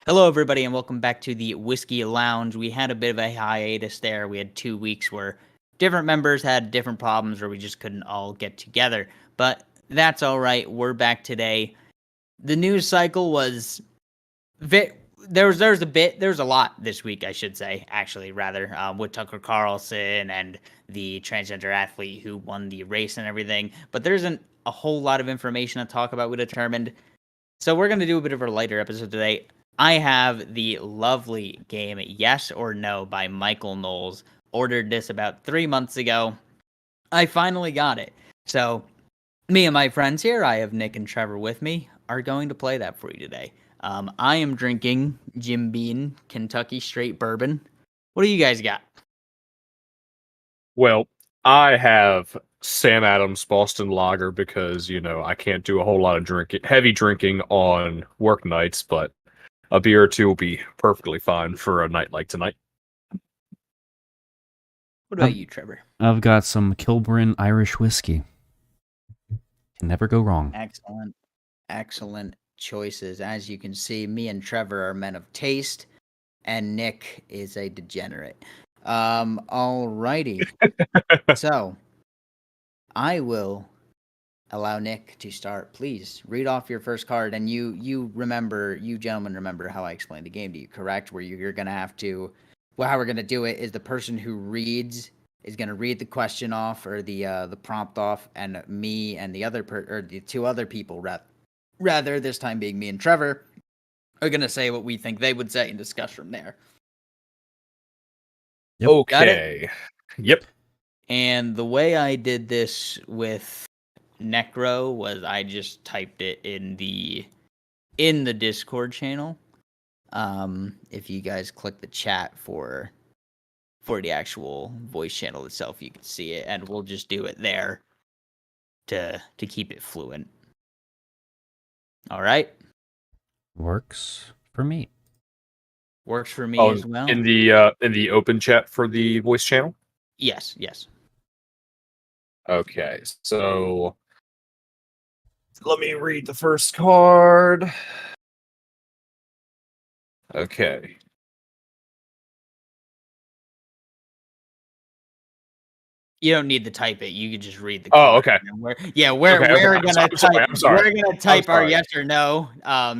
Hello, everybody, and welcome back to the Whiskey Lounge. We had a bit of a hiatus there. We had 2 weeks where different members had different problems or we just couldn't all get together. But that's all right. We're back today. The news cycle was there's a lot this week, I should say, actually, rather, with Tucker Carlson and the transgender athlete who won the race and everything. But there isn't a whole lot of information to talk about. We determined, so we're going to do a bit of a lighter episode today. I have the lovely game Yes or No by Michael Knowles. Ordered this about 3 months ago. I finally got it. So, me and my friends here, I have Nick and Trevor with me, are going to play that for you today. I am drinking Jim Beam Kentucky Straight Bourbon. What do you guys got? Well, I have Sam Adams Boston Lager because, I can't do a whole lot of heavy drinking on work nights, but a beer or two will be perfectly fine for a night like tonight. What about you, Trevor? I've got some Kilburn Irish whiskey. Can never go wrong. Excellent. Excellent choices. As you can see, me and Trevor are men of taste, and Nick is a degenerate. Alrighty. So, I will allow Nick to start. Please read off your first card, and you gentlemen remember how I explained the game to you, correct? Where you're gonna have to, well, how we're gonna do it is the person who reads is gonna read the question off or the prompt off, and me and the two other people, rather this time being me and Trevor, are gonna say what we think they would say and discuss from there. Yep. Okay. Yep. And the way I did this with Necro was I just typed it in the Discord channel. If you guys click the chat for the actual voice channel itself, you can see it, and we'll just do it there to keep it fluent. All right. Works for me. Works for me Oh, as well. in the open chat for the voice channel? Yes. Okay, so let me read the first card. Okay. You don't need to type it. You can just read the Oh, card. okay. We're Okay. gonna I'm sorry. we're gonna type our sorry. yes or no,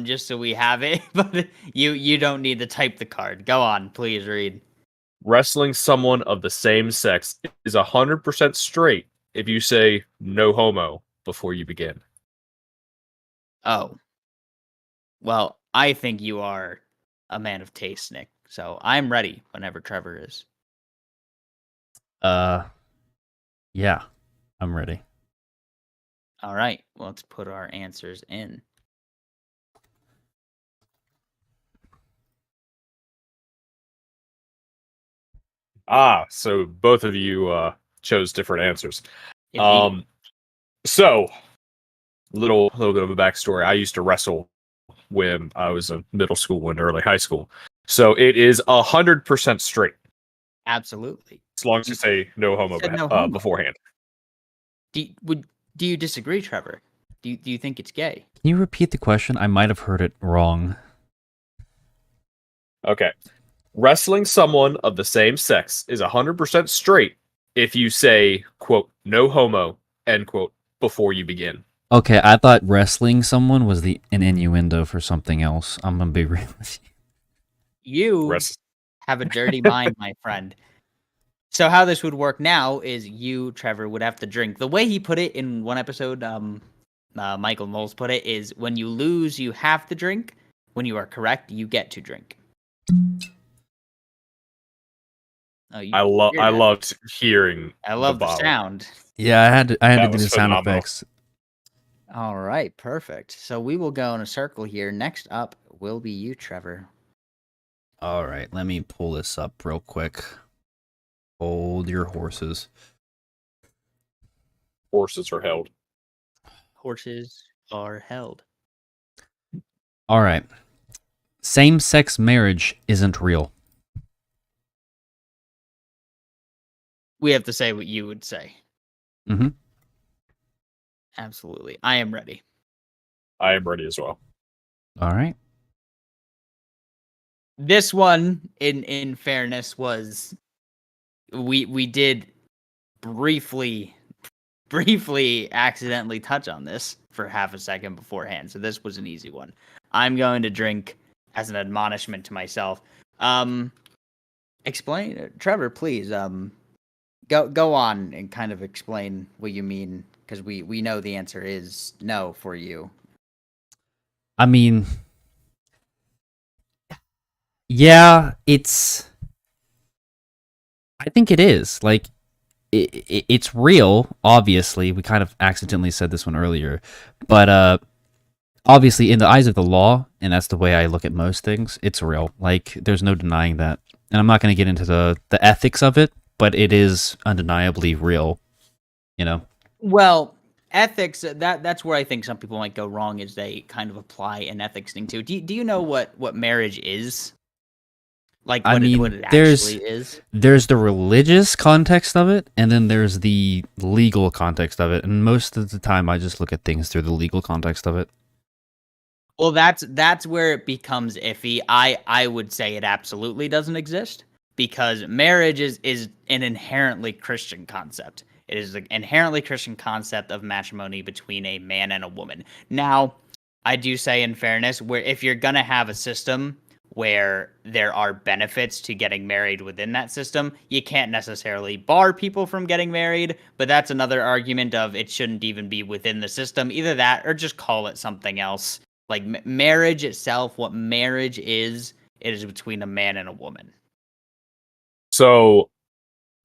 just so we have it. But you don't need to type the card. Go on, please read. Wrestling someone of the same sex is 100% straight if you say no homo before you begin. Oh, well, I think you are a man of taste, Nick. So I'm ready whenever Trevor is. Yeah, I'm ready. All right, well, let's put our answers in. So both of you chose different answers. Indeed. So little bit of a backstory. I used to wrestle when I was in middle school and early high school. So it is 100% straight. Absolutely. As long as you say no homo, Said no homo. beforehand. Do you disagree, Trevor? Do you think it's gay? Can you repeat the question? I might have heard it wrong. Okay. Wrestling someone of the same sex is 100% straight if you say, quote, no homo, end quote, before you begin. Okay, I thought wrestling someone was an innuendo for something else. I'm gonna be real with you. You have a dirty mind, my friend. So how this would work now is you, Trevor, would have to drink. The way he put it in one episode, Michael Knowles put it, is when you lose, you have to drink. When you are correct, you get to drink. Oh, I loved hearing. I love the bottle. sound. Yeah, I had to That do the was sound phenomenal. effects. All right, perfect. So we will go in a circle here. Next up will be you, Trevor. All right, let me pull this up real quick. Hold your horses. Horses are held. Horses are held. All right. Same-sex marriage isn't real. We have to say what you would say. Mm-hmm. Absolutely. I am ready. I am ready as well. All right. This one, in fairness, was we did briefly accidentally touch on this for half a second beforehand, so this was an easy one. I'm going to drink as an admonishment to myself. Explain, Trevor, please. Go on and kind of explain what you mean, because we know the answer is no for you. I mean, yeah, I think it is. Like, it's real, obviously. We kind of accidentally said this one earlier. But obviously, in the eyes of the law, and that's the way I look at most things, it's real. Like, there's no denying that. And I'm not going to get into the ethics of it, but it is undeniably real, you know? Well, ethics, that's where I think some people might go wrong, is they kind of apply an ethics thing to. Do you know what marriage is? Like, I mean, what it actually is? There's the religious context of it, and then there's the legal context of it. And most of the time, I just look at things through the legal context of it. Well, that's where it becomes iffy. I would say it absolutely doesn't exist, because marriage is an inherently Christian concept. It is an inherently Christian concept of matrimony between a man and a woman. Now, I do say, in fairness, where if you're gonna have a system where there are benefits to getting married within that system, you can't necessarily bar people from getting married, but that's another argument of it shouldn't even be within the system. Either that or just call it something else. Like, marriage itself, what marriage is, it is between a man and a woman. So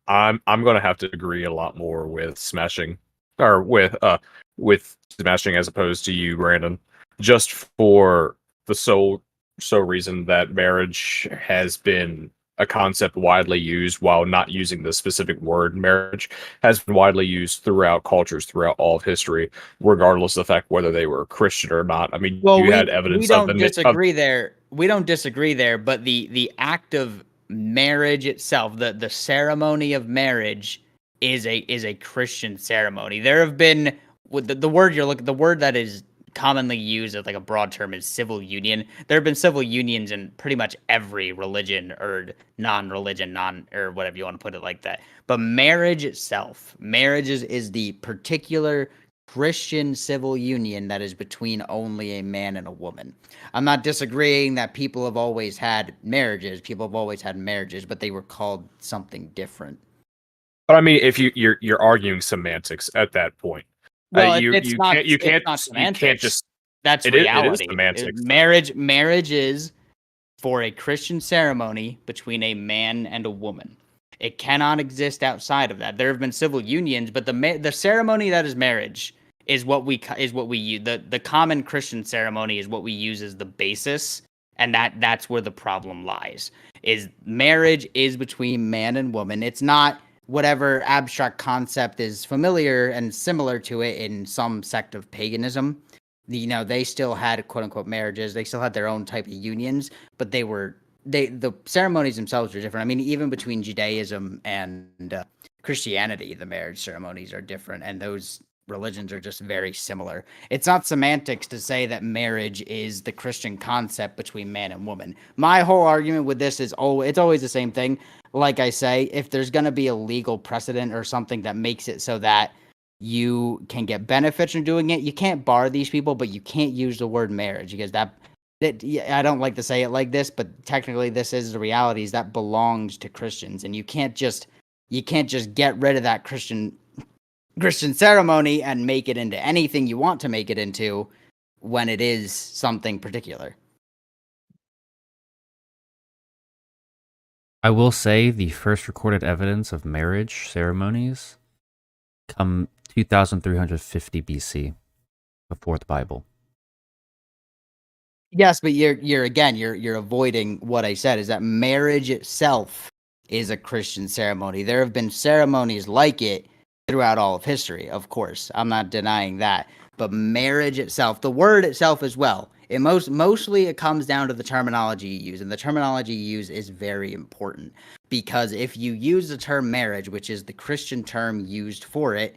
I'm gonna have to agree a lot more with smashing, or with smashing as opposed to you, Brandon, just for the sole reason that marriage has been a concept widely used, while not using the specific word marriage, has been widely used throughout cultures, throughout all of history, regardless of the fact whether they were Christian or not. I mean, Well, you had evidence we don't of the disagree there. We don't disagree there, but the act of marriage itself, the ceremony of marriage, is a Christian ceremony. There have been, with the word you're looking, the word that is commonly used as like a broad term is civil union. There have been civil unions in pretty much every religion or non-religion, or whatever you want to put it, like that. But marriage itself, marriage is the particular Christian civil union that is between only a man and a woman. I'm not disagreeing that people have always had marriages. People have always had marriages, but they were called something different. But I mean, if you're arguing semantics at that point, Well, you it's not can't just. That's It reality. is semantics. Marriage is for a Christian ceremony between a man and a woman. It cannot exist outside of that. There have been civil unions, but the ceremony that is marriage is what we use. The common Christian ceremony is what we use as the basis, and that's where the problem lies. Is marriage is between man and woman. It's not whatever abstract concept is familiar and similar to it in some sect of paganism. They still had quote unquote marriages. They still had their own type of unions, but the ceremonies themselves are different. I mean, even between Judaism and Christianity, the marriage ceremonies are different, and those religions are just very similar. It's not semantics to say that marriage is the Christian concept between man and woman. My whole argument with this is, it's always the same thing. Like I say, if there's going to be a legal precedent or something that makes it so that you can get benefits from doing it, you can't bar these people, but you can't use the word marriage, because I don't like to say it like this, but technically this is the reality, is that belongs to Christians, and you can't just get rid of that Christian ceremony and make it into anything you want to make it into when it is something particular. I will say the first recorded evidence of marriage ceremonies come 2350 BC, before the Bible. Yes, but you're avoiding what I said, is that marriage itself is a Christian ceremony. There have been ceremonies like it throughout all of history, of course. I'm not denying that. But marriage itself, the word itself as well, it mostly it comes down to the terminology you use, and the terminology you use is very important, because if you use the term marriage, which is the Christian term used for it,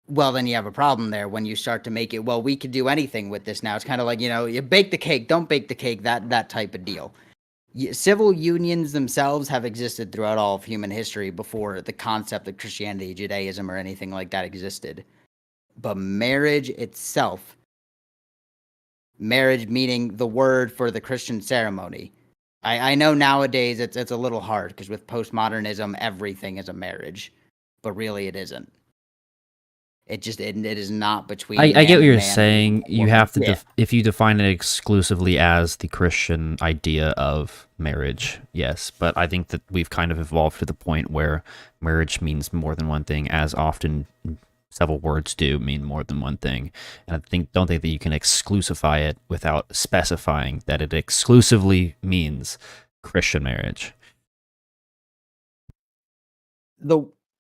well, then you have a problem there when you start to make it, well, we could do anything with this now. It's kind of like, you bake the cake, don't bake the cake, that type of deal. Civil unions themselves have existed throughout all of human history before the concept of Christianity, Judaism, or anything like that existed. But marriage itself, marriage meaning the word for the Christian ceremony. I know nowadays it's a little hard because with postmodernism, everything is a marriage, but really it isn't. It is not between. I get what man you're and man saying. and You woman. have to, Yeah. if you define it exclusively as the Christian idea of marriage, yes. But I think that we've kind of evolved to the point where marriage means more than one thing, as often several words do mean more than one thing. And don't think that you can exclusify it without specifying that it exclusively means Christian marriage.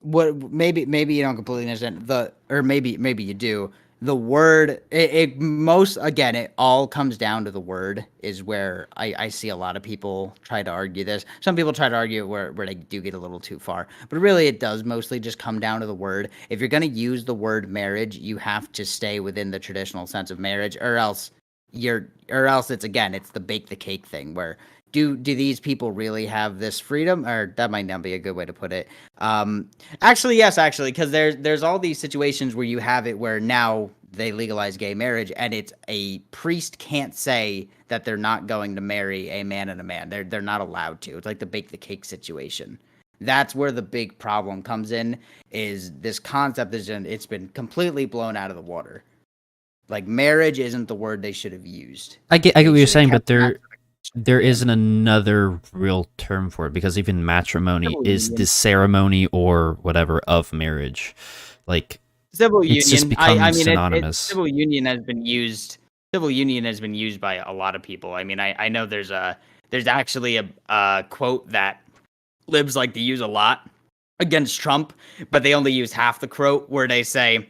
Maybe you don't completely understand or maybe you do. The word, it all comes down to the word is where I see a lot of people try to argue this. Some people try to argue where they do get a little too far, but really it does mostly just come down to the word. If you're going to use the word marriage, you have to stay within the traditional sense of marriage, or else it's the bake the cake thing where do these people really have this freedom? Or that might not be a good way to put it. Yes, because there's all these situations where you have it where now they legalize gay marriage, and it's a priest can't say that they're not going to marry a man and a man. They're not allowed to. It's like the bake the cake situation. That's where the big problem comes in. Is this concept it's been completely blown out of the water. Like marriage isn't the word they should have used. I get what you're saying, but there isn't another real term for it, because even matrimony is the ceremony or whatever of marriage. Like civil union, it's just become synonymous. Civil union has been used. Civil union has been used by a lot of people. I mean, I know there's actually a quote that libs like to use a lot against Trump, but they only use half the quote where they say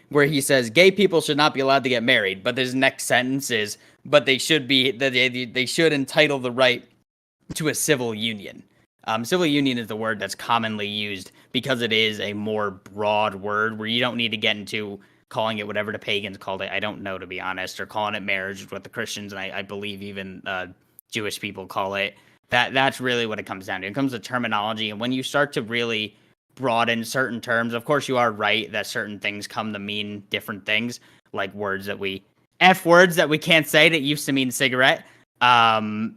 where he says gay people should not be allowed to get married, but his next sentence is, but they should entitle the right to a civil union. Civil union is the word that's commonly used because it is a more broad word where you don't need to get into calling it whatever the pagans called it. I don't know, to be honest, or calling it marriage, what the Christians and I believe even Jewish people call it. That's really what it comes down to. It comes to terminology, and when you start to really broaden certain terms, of course you are right that certain things come to mean different things, like F words that we can't say that used to mean cigarette. That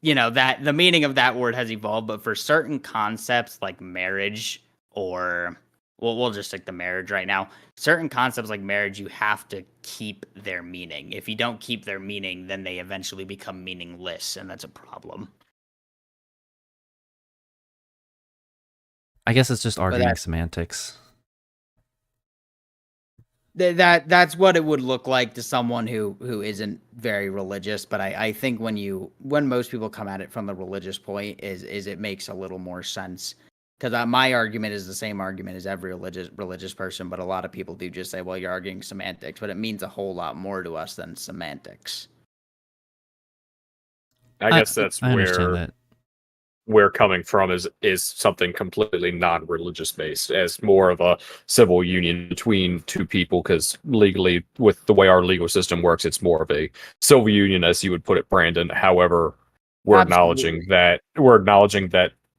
the meaning of that word has evolved, but for certain concepts like marriage, or we'll just stick to marriage right now. Certain concepts like marriage, you have to keep their meaning. If you don't keep their meaning, then they eventually become meaningless, and that's a problem. I guess it's just arguing semantics. That's what it would look like to someone who isn't very religious. But I think when most people come at it from the religious point, is it makes a little more sense. Because my argument is the same argument as every religious person, but a lot of people do just say, well, you're arguing semantics, but it means a whole lot more to us than semantics. I guess that's I understand that. Where coming from is something completely non-religious based, as more of a civil union between two people, because legally, with the way our legal system works, it's more of a civil union, as you would put it, Brandon. However, we're acknowledging that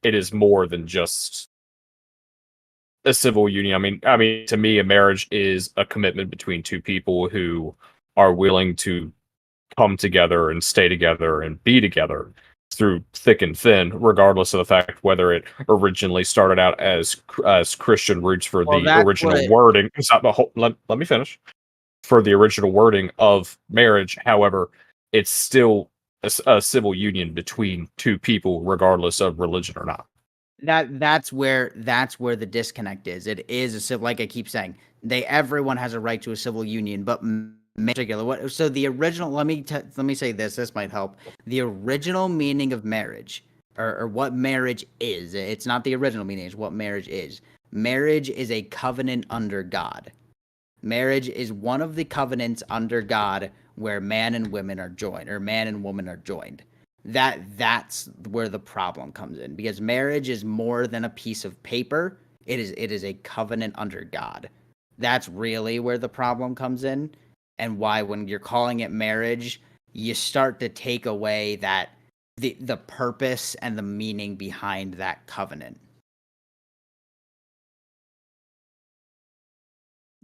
it is more than just a civil union. I mean, to me, a marriage is a commitment between two people who are willing to come together and stay together and be together through thick and thin, regardless of the fact whether it originally started out as Christian roots for the original wording. Let me finish. For the original wording of marriage, however, it's still a civil union between two people, regardless of religion or not. That's where the disconnect is. It is a civil, like I keep saying, everyone has a right to a civil union, but particular. So the original, let me say this might help. The original meaning of marriage, or what marriage is, it's not the original meaning, it's what marriage is. Marriage is a covenant under God. Marriage is one of the covenants under God where man and women are joined, or man and woman are joined. That's where the problem comes in, because marriage is more than a piece of paper. It is a covenant under God. that's really where the problem comes in, and why when you're calling it marriage, you start to take away that the purpose and the meaning behind that covenant.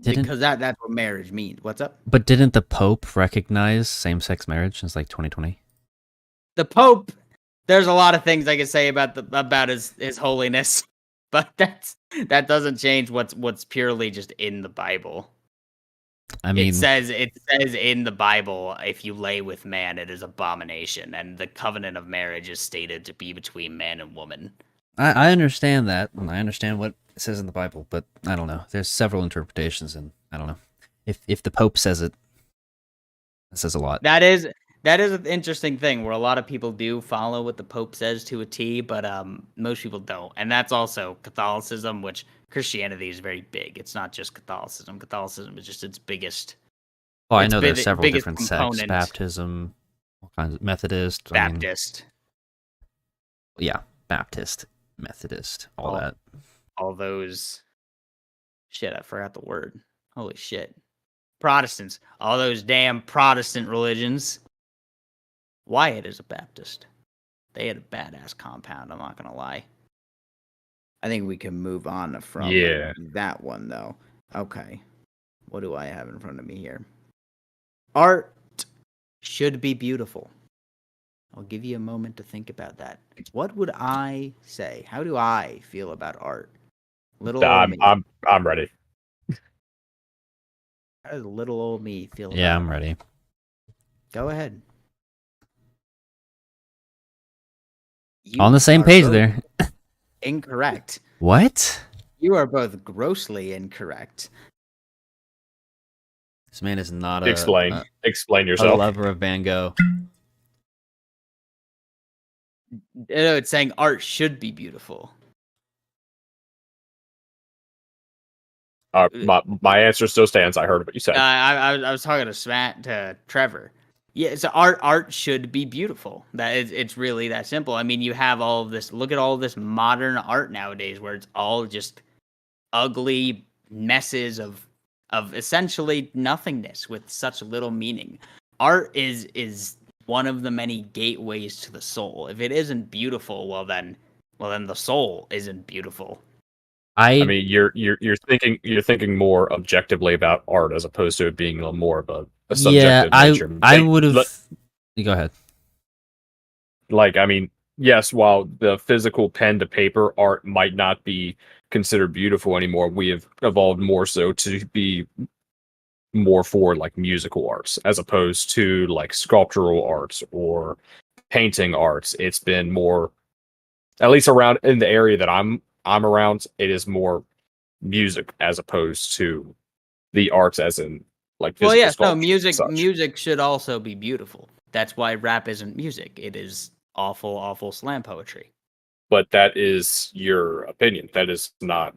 Because that's what marriage means. What's up? But didn't the Pope recognize same-sex marriage since like 2020? The Pope, there's a lot of things I could say about his holiness, but that doesn't change what's purely just in the Bible. I mean, it says in the Bible, if you lay with man, it is abomination, and the covenant of marriage is stated to be between man and woman. I understand that, and I understand what it says in the Bible, but I don't know. There's several interpretations, and I don't know. If the Pope says it, that says a lot. That is an interesting thing where a lot of people do follow what the Pope says to a T, but most people don't. And that's also Catholicism, which Christianity is very big. It's not just Catholicism. Catholicism is just its biggest. Oh, I know there's several biggest different component. sects: baptism, all kinds of Methodist, Baptist. Baptist, Methodist, all that. All those. Shit, I forgot the word. Holy shit. Protestants. All those damn Protestant religions. Wyatt is a Baptist. They had a badass compound, I'm not going to lie. I think we can move on from that one, though. Okay. What do I have in front of me here? Art should be beautiful. I'll give you a moment to think about that. What would I say? How do I feel about art? I'm ready. How does little old me feel about Yeah, I'm ready. Go ahead. On the same page there. Incorrect. What? You are both grossly incorrect. This man is not Explain a yourself. lover of Van Gogh. It's saying art should be beautiful. My answer still stands. I heard what you said. I was talking to Trevor. Yeah, so art should be beautiful. It's really that simple. I mean, you have all of this. Look at all of this modern art nowadays, where it's all just ugly messes of essentially nothingness with such little meaning. Art is one of the many gateways to the soul. If it isn't beautiful, well then the soul isn't beautiful. I mean, you're thinking more objectively about art as opposed to it being more of a subjective nature. I would have. Go ahead. Like, I mean, yes, while the physical pen to paper art might not be considered beautiful anymore, we have evolved more so to be more for like musical arts as opposed to like sculptural arts or painting arts. It's been more, at least around in the area that I'm around, it is more music as opposed to the arts as in like physical music should also be beautiful. That's why rap isn't music. It is awful slam poetry. But that is your opinion. That is not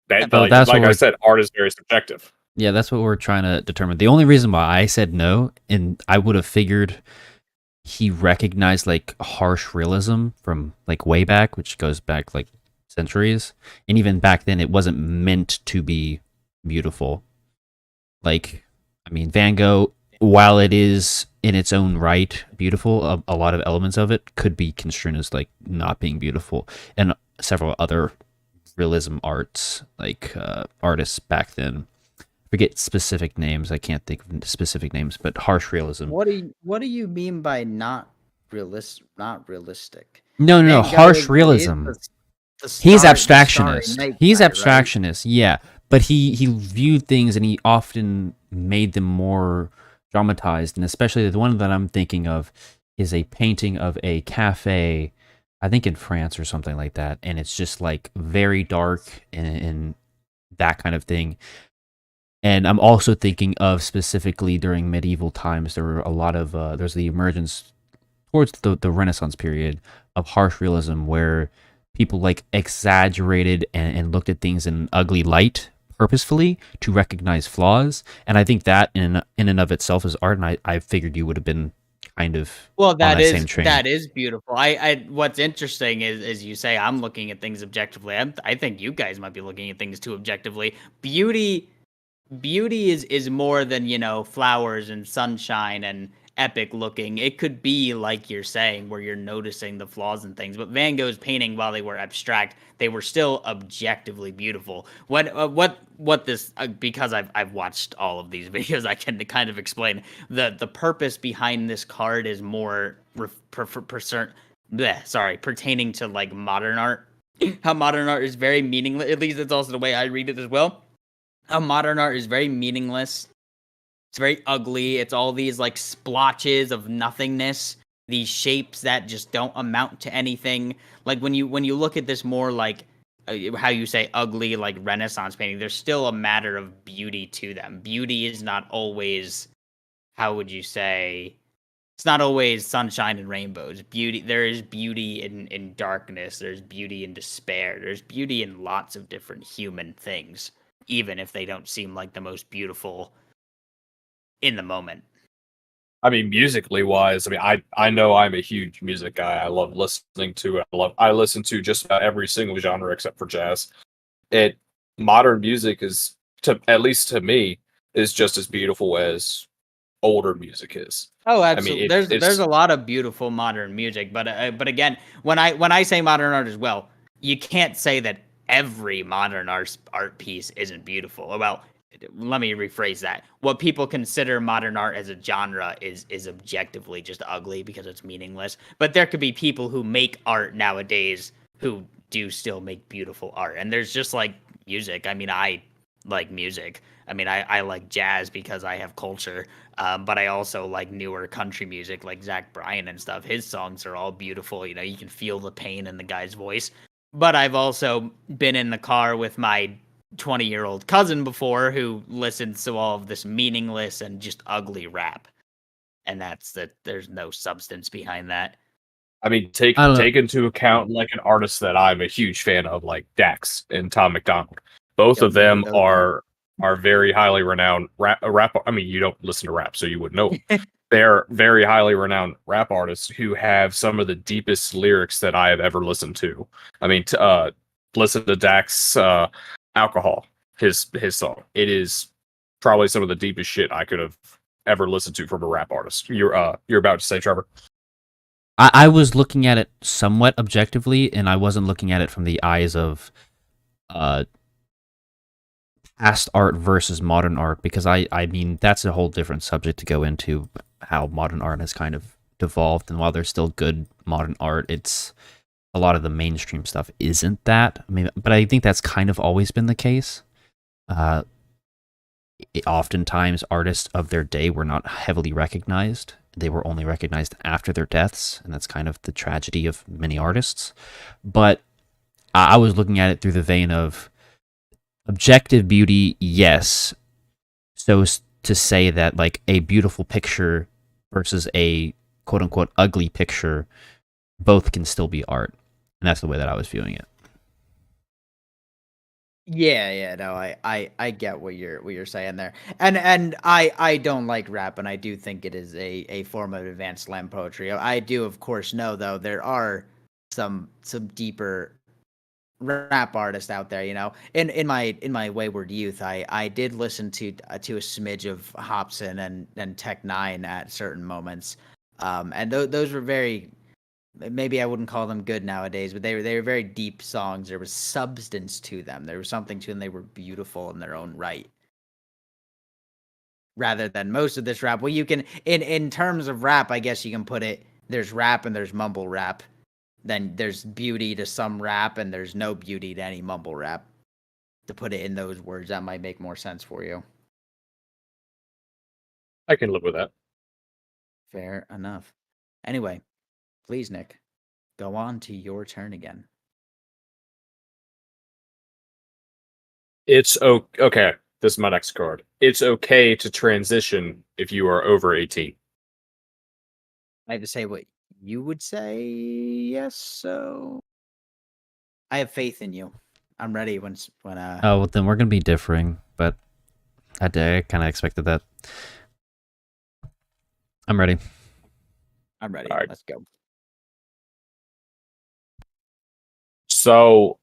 that. Well, like I said, art is very subjective. Yeah, that's what we're trying to determine. The only reason why I said no, and I would have figured he recognized like harsh realism from like way back, which goes back like centuries, and even back then it wasn't meant to be beautiful. Like, I mean, Van Gogh, while it is in its own right beautiful, a lot of elements of it could be construed as like not being beautiful, and several other realism arts, like artists back then. Forget specific names. I can't think of specific names, but harsh realism. What do you mean by not realistic? No. Harsh realism. He's abstractionist. He's abstractionist, right? Yeah. But he viewed things and he often made them more dramatized. And especially the one that I'm thinking of is a painting of a cafe, I think in France or something like that. And it's just like very dark and that kind of thing. And I'm also thinking of specifically during medieval times, there were a lot of, there's the emergence towards the Renaissance period of harsh realism where people like exaggerated and looked at things in an ugly light purposefully to recognize flaws. And I think that in and of itself is art. And I figured you would have been kind of same train. That is beautiful. I what's interesting is you say I'm looking at things objectively. I think you guys might be looking at things too objectively. Beauty beauty is more than, you know, flowers and sunshine and epic looking. It could be like you're saying, where you're noticing the flaws and things. But Van Gogh's painting, while they were abstract, they were still objectively beautiful. What this because I've watched all of these videos, I can kind of explain the purpose behind this card is more pertaining to like modern art. How modern art is very meaningless. At least that's also the way I read it as well. How modern art is very meaningless. It's very ugly. It's all these like splotches of nothingness, these shapes that just don't amount to anything. Like when you look at this more like how you say ugly, like Renaissance painting, there's still a matter of beauty to them. Beauty is not always, how would you say, it's not always sunshine and rainbows. Beauty, there is beauty in darkness. There's beauty in despair. There's beauty in lots of different human things, even if they don't seem like the most beautiful in the moment. I mean, musically wise, I mean, I know I'm a huge music guy. I love listening to it. I listen to just about every single genre except for jazz. Modern music is, at least to me, is just as beautiful as older music is. Oh, I absolutely. mean, There's a lot of beautiful modern music, but again, when I say modern art as well, you can't say that every modern art piece isn't beautiful. Well, let me rephrase that. What people consider modern art as a genre is objectively just ugly because it's meaningless. But there could be people who make art nowadays who do still make beautiful art. And there's just like music. I mean, I like music. I mean, I like jazz because I have culture, but I also like newer country music like Zach Bryan and stuff. His songs are all beautiful. You know, you can feel the pain in the guy's voice. But I've also been in the car with my 20-year-old cousin before who listens to all of this meaningless and just ugly rap. And that's that. There's no substance behind that. I mean, take into account like an artist that I'm a huge fan of, like Dax and Tom McDonald. Both of them are very highly renowned rap. I mean, you don't listen to rap, so you wouldn't know. They're very highly renowned rap artists who have some of the deepest lyrics that I have ever listened to. I mean, listen to Dax Alcohol, his song. It is probably some of the deepest shit I could have ever listened to from a rap artist. You're about to say, Trevor? I was looking at it somewhat objectively, and I wasn't looking at it from the eyes of past art versus modern art, because I mean, that's a whole different subject to go into, how modern art has kind of devolved. And while there's still good modern art, it's a lot of the mainstream stuff isn't that. I mean, but I think that's kind of always been the case. Oftentimes, artists of their day were not heavily recognized. They were only recognized after their deaths, and that's kind of the tragedy of many artists. But I was looking at it through the vein of objective beauty, yes. So to say that like a beautiful picture versus a quote-unquote ugly picture, both can still be art. And that's the way that I was viewing it. Yeah, no, I get what you're saying there, and I don't like rap, and I do think it is a form of advanced slam poetry. I do, of course, know though there are some deeper rap artists out there. You know, in my wayward youth, I did listen to a smidge of Hopsin and Tech Nine at certain moments, and those were very. Maybe I wouldn't call them good nowadays, but they were very deep songs. There was substance to them. There was something to them. They were beautiful in their own right. Rather than most of this rap. Well, you can in terms of rap, I guess you can put it, there's rap and there's mumble rap. Then there's beauty to some rap and there's no beauty to any mumble rap. To put it in those words, that might make more sense for you. I can live with that. Fair enough. Anyway, please, Nick, go on to your turn again. It's okay. This is my next card. It's okay to transition if you are over 18. I have to say what you would say. Yes, so I have faith in you. I'm ready when Oh, well, then we're gonna be differing, but I kind of expected that. I'm ready. I'm ready. All right. Let's go. So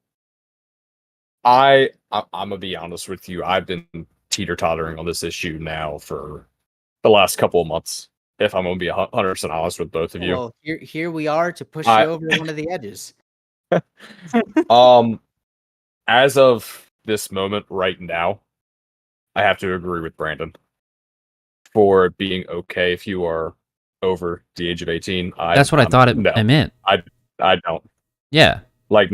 I'm gonna be honest with you. I've been teeter-tottering on this issue now for the last couple of months, if I'm going to be 100% honest with both of you. Well, here we are to push I- you over one of the edges. As of this moment right now, I have to agree with Brandon for it being okay if you are over the age of 18. That's what I thought it meant. I don't. Yeah. Like,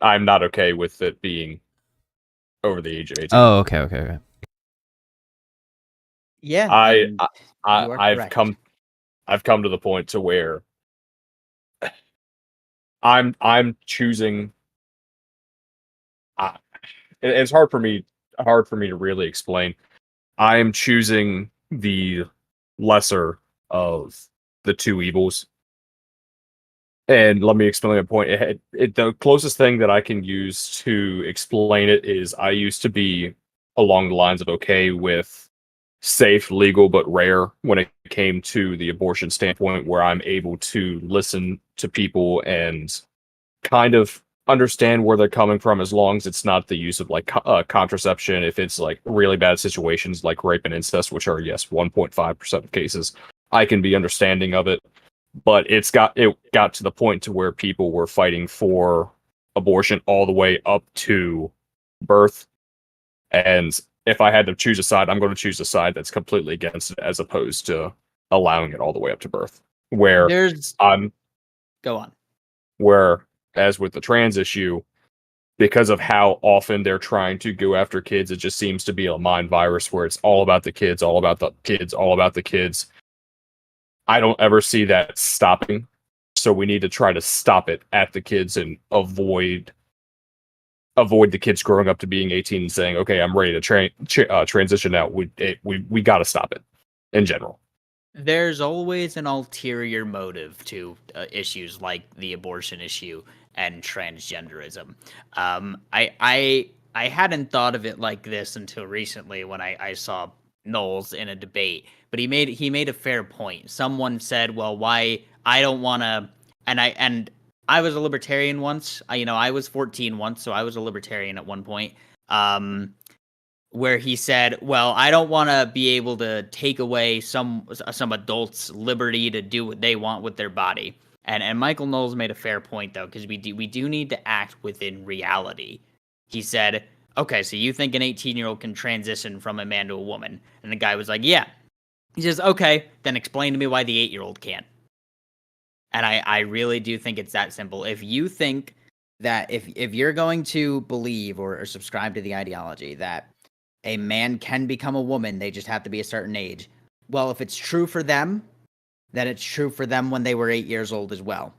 I'm not okay with it being over the age of 18. Oh, okay. Yeah, I've correct. come to the point to where I'm choosing. It's hard for me to really explain. I'm choosing the lesser of the two evils. And let me explain my point. The closest thing that I can use to explain it is I used to be along the lines of okay with safe, legal, but rare when it came to the abortion standpoint, where I'm able to listen to people and kind of understand where they're coming from, as long as it's not the use of like contraception. If it's like really bad situations like rape and incest, which are 1.5% of cases, I can be understanding of it. But it got to the point to where people were fighting for abortion all the way up to birth. And if I had to choose a side, I'm going to choose a side that's completely against it, as opposed to allowing it all the way up to birth. Where Go on. Where, as with the trans issue, because of how often they're trying to go after kids, it just seems to be a mind virus where it's all about the kids, all about the kids, all about the kids. I don't ever see that stopping. So we need to try to stop it at the kids and avoid the kids growing up to being 18 and saying, okay, I'm ready to transition out. We got to stop it in general. There's always an ulterior motive to issues like the abortion issue and transgenderism. I hadn't thought of it like this until recently when I saw Knowles in a debate, but he made a fair point. Someone said, well, why I don't want to, and I was a libertarian once. I was 14 once, so I was a libertarian at one point. Where he said, well, I don't want to be able to take away some adults' liberty to do what they want with their body. And Michael Knowles made a fair point, though, because we do need to act within reality. He said, okay, so you think an 18-year-old can transition from a man to a woman? And the guy was like, yeah. He says, okay, then explain to me why the 8-year-old can't. And I really do think it's that simple. If you think that if you're going to believe or subscribe to the ideology that a man can become a woman, they just have to be a certain age. Well, if it's true for them, then it's true for them when they were 8 years old as well.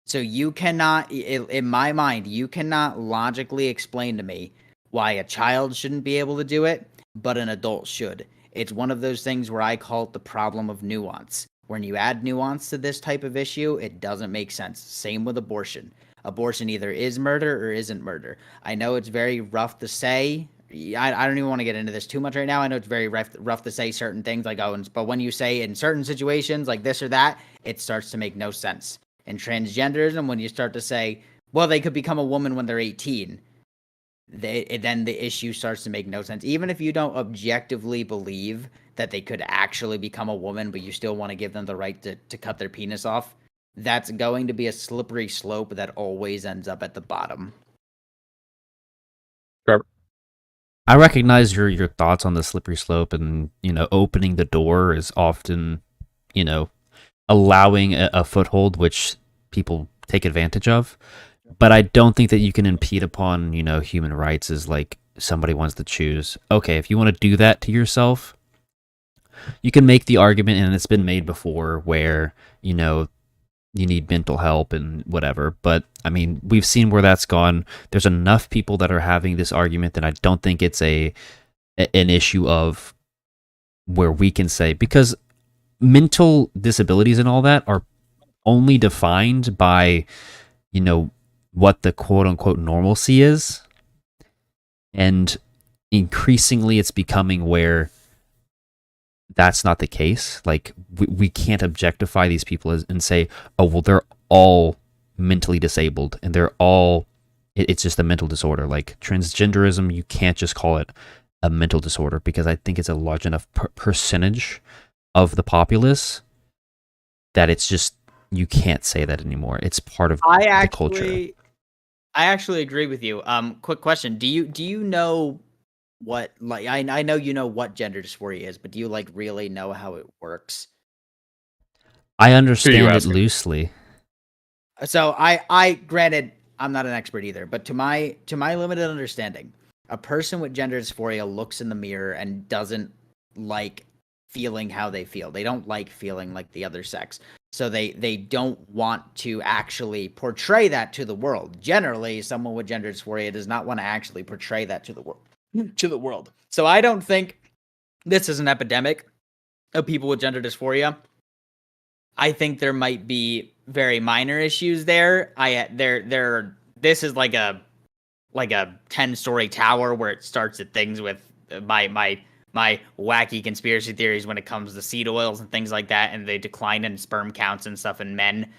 So you cannot, in my mind, you cannot logically explain to me why a child shouldn't be able to do it, but an adult should. It's one of those things where I call it the problem of nuance. When you add nuance to this type of issue, it doesn't make sense. Same with abortion. Abortion either is murder or isn't murder. I know it's very rough to say. I don't even want to get into this too much right now. I know it's very rough to say certain things like, but when you say in certain situations like this or that, it starts to make no sense. In transgenderism, when you start to say, well, they could become a woman when they're 18, then the issue starts to make no sense. Even if you don't objectively believe that they could actually become a woman, but you still want to give them the right to cut their penis off, that's going to be a slippery slope that always ends up at the bottom. Trevor? I recognize your thoughts on the slippery slope, and opening the door is often allowing a foothold which people take advantage of. But I don't think that you can impede upon human rights as like somebody wants to choose. Okay, if you want to do that to yourself, you can make the argument, and it's been made before, where you need mental help and whatever. But I mean, we've seen where that's gone. There's enough people that are having this argument that I don't think it's an issue of where we can say, because mental disabilities and all that are only defined by what the quote unquote normalcy is. And increasingly it's becoming where that's not the case. Like we can't objectify these people and say, oh, well, they're all mentally disabled and it's just a mental disorder. Like transgenderism, you can't just call it a mental disorder because I think it's a large enough percentage of the populace that it's just, you can't say that anymore. It's part of the culture. I actually agree with you. Quick question: Do you know what, like, I know you know what gender dysphoria is, but do you like really know how it works? I understand it asking? loosely. So I granted I'm not an expert either, but to my limited understanding, a person with gender dysphoria looks in the mirror and doesn't like feeling how they feel. They don't like feeling like the other sex. So they don't want to actually portray that to the world. Generally, someone with gender dysphoria does not want to actually portray that to the world. So I don't think this is an epidemic of people with gender dysphoria. I think there might be very minor issues there. This is like a 10-story tower where it starts at things with my wacky conspiracy theories when it comes to seed oils and things like that, and they decline in sperm counts and stuff in men,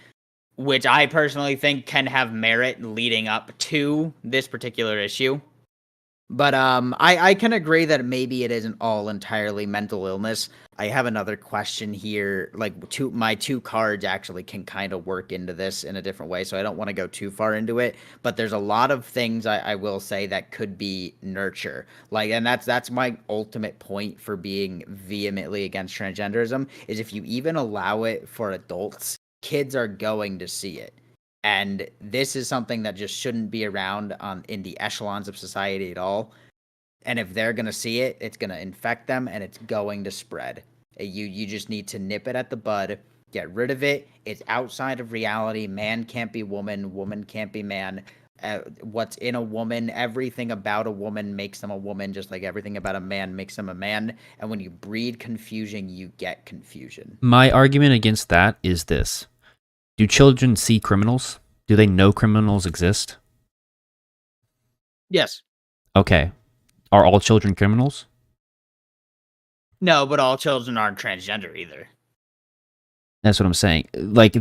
which I personally think can have merit leading up to this particular issue. But I can agree that maybe it isn't all entirely mental illness. I have another question here. Like, my two cards actually can kind of work into this in a different way, so I don't want to go too far into it. But there's a lot of things I will say that could be nurture. Like, and that's my ultimate point for being vehemently against transgenderism, is if you even allow it for adults, kids are going to see it. And this is something that just shouldn't be around in the echelons of society at all. And if they're going to see it, it's going to infect them and it's going to spread. You just need to nip it at the bud, get rid of it. It's outside of reality. Man can't be woman. Woman can't be man. What's in a woman, everything about a woman makes them a woman, just like everything about a man makes them a man. And when you breed confusion, you get confusion. My argument against that is this. Do children see criminals? Do they know criminals exist? Yes. Okay. Are all children criminals? No, but all children aren't transgender either. That's what I'm saying. Like,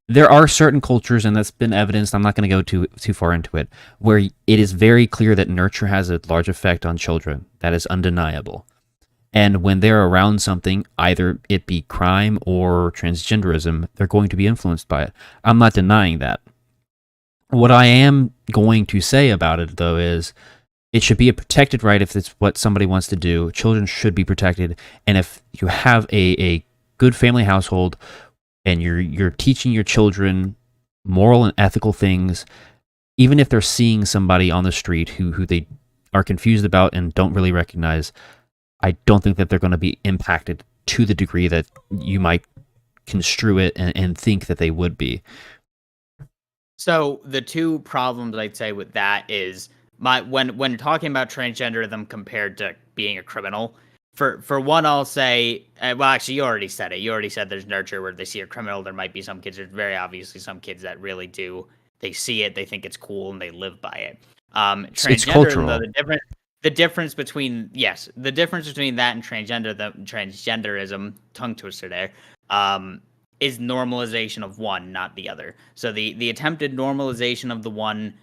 there are certain cultures, and that's been evidenced, I'm not going to go too far into it, where it is very clear that nurture has a large effect on children. That is undeniable. And when they're around something, either it be crime or transgenderism, they're going to be influenced by it. I'm not denying that. What I am going to say about it, though, is it should be a protected right if it's what somebody wants to do. Children should be protected. And if you have a good family household and you're teaching your children moral and ethical things, even if they're seeing somebody on the street who they are confused about and don't really recognize, I don't think that they're going to be impacted to the degree that you might construe it and think that they would be. So the two problems I'd say with that is when talking about transgenderism compared to being a criminal, for one, I'll say, well, actually, you already said it. You already said there's nurture where they see a criminal. There might be some kids. There's very obviously some kids that really do. They see it, they think it's cool, and they live by it. It's cultural. Though, the difference between that and transgenderism, tongue twister there, is normalization of one, not the other. So the attempted normalization of the one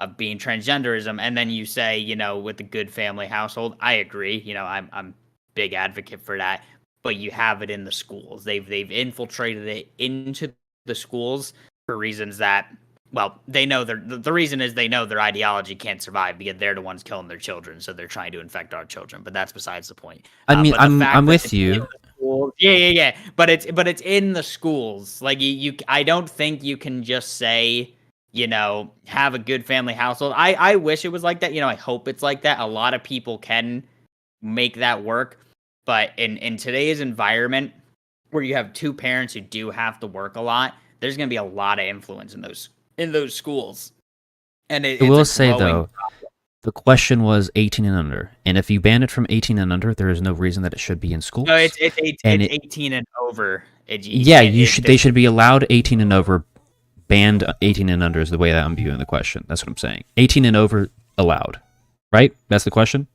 of being transgenderism, and then you say, with the good family household, I agree. I'm big advocate for that, but you have it in the schools. They've infiltrated it into the schools for reasons that, well, they know the reason is they know their ideology can't survive because they're the ones killing their children, so they're trying to infect our children. But that's besides the point. I mean, I'm with you. Yeah. But it's in the schools. Like I don't think you can just say, have a good family household. I wish it was like that. I hope it's like that. A lot of people can make that work, but in today's environment where you have two parents who do have to work a lot, there's going to be a lot of influence in those schools. And I will say, though, the question was 18 and under. And if you ban it from 18 and under, there is no reason that it should be in schools. No, it's 18 and over. They should be allowed 18 and over. Banned 18 and under is the way that I'm viewing the question. That's what I'm saying. 18 and over allowed. Right? That's the question?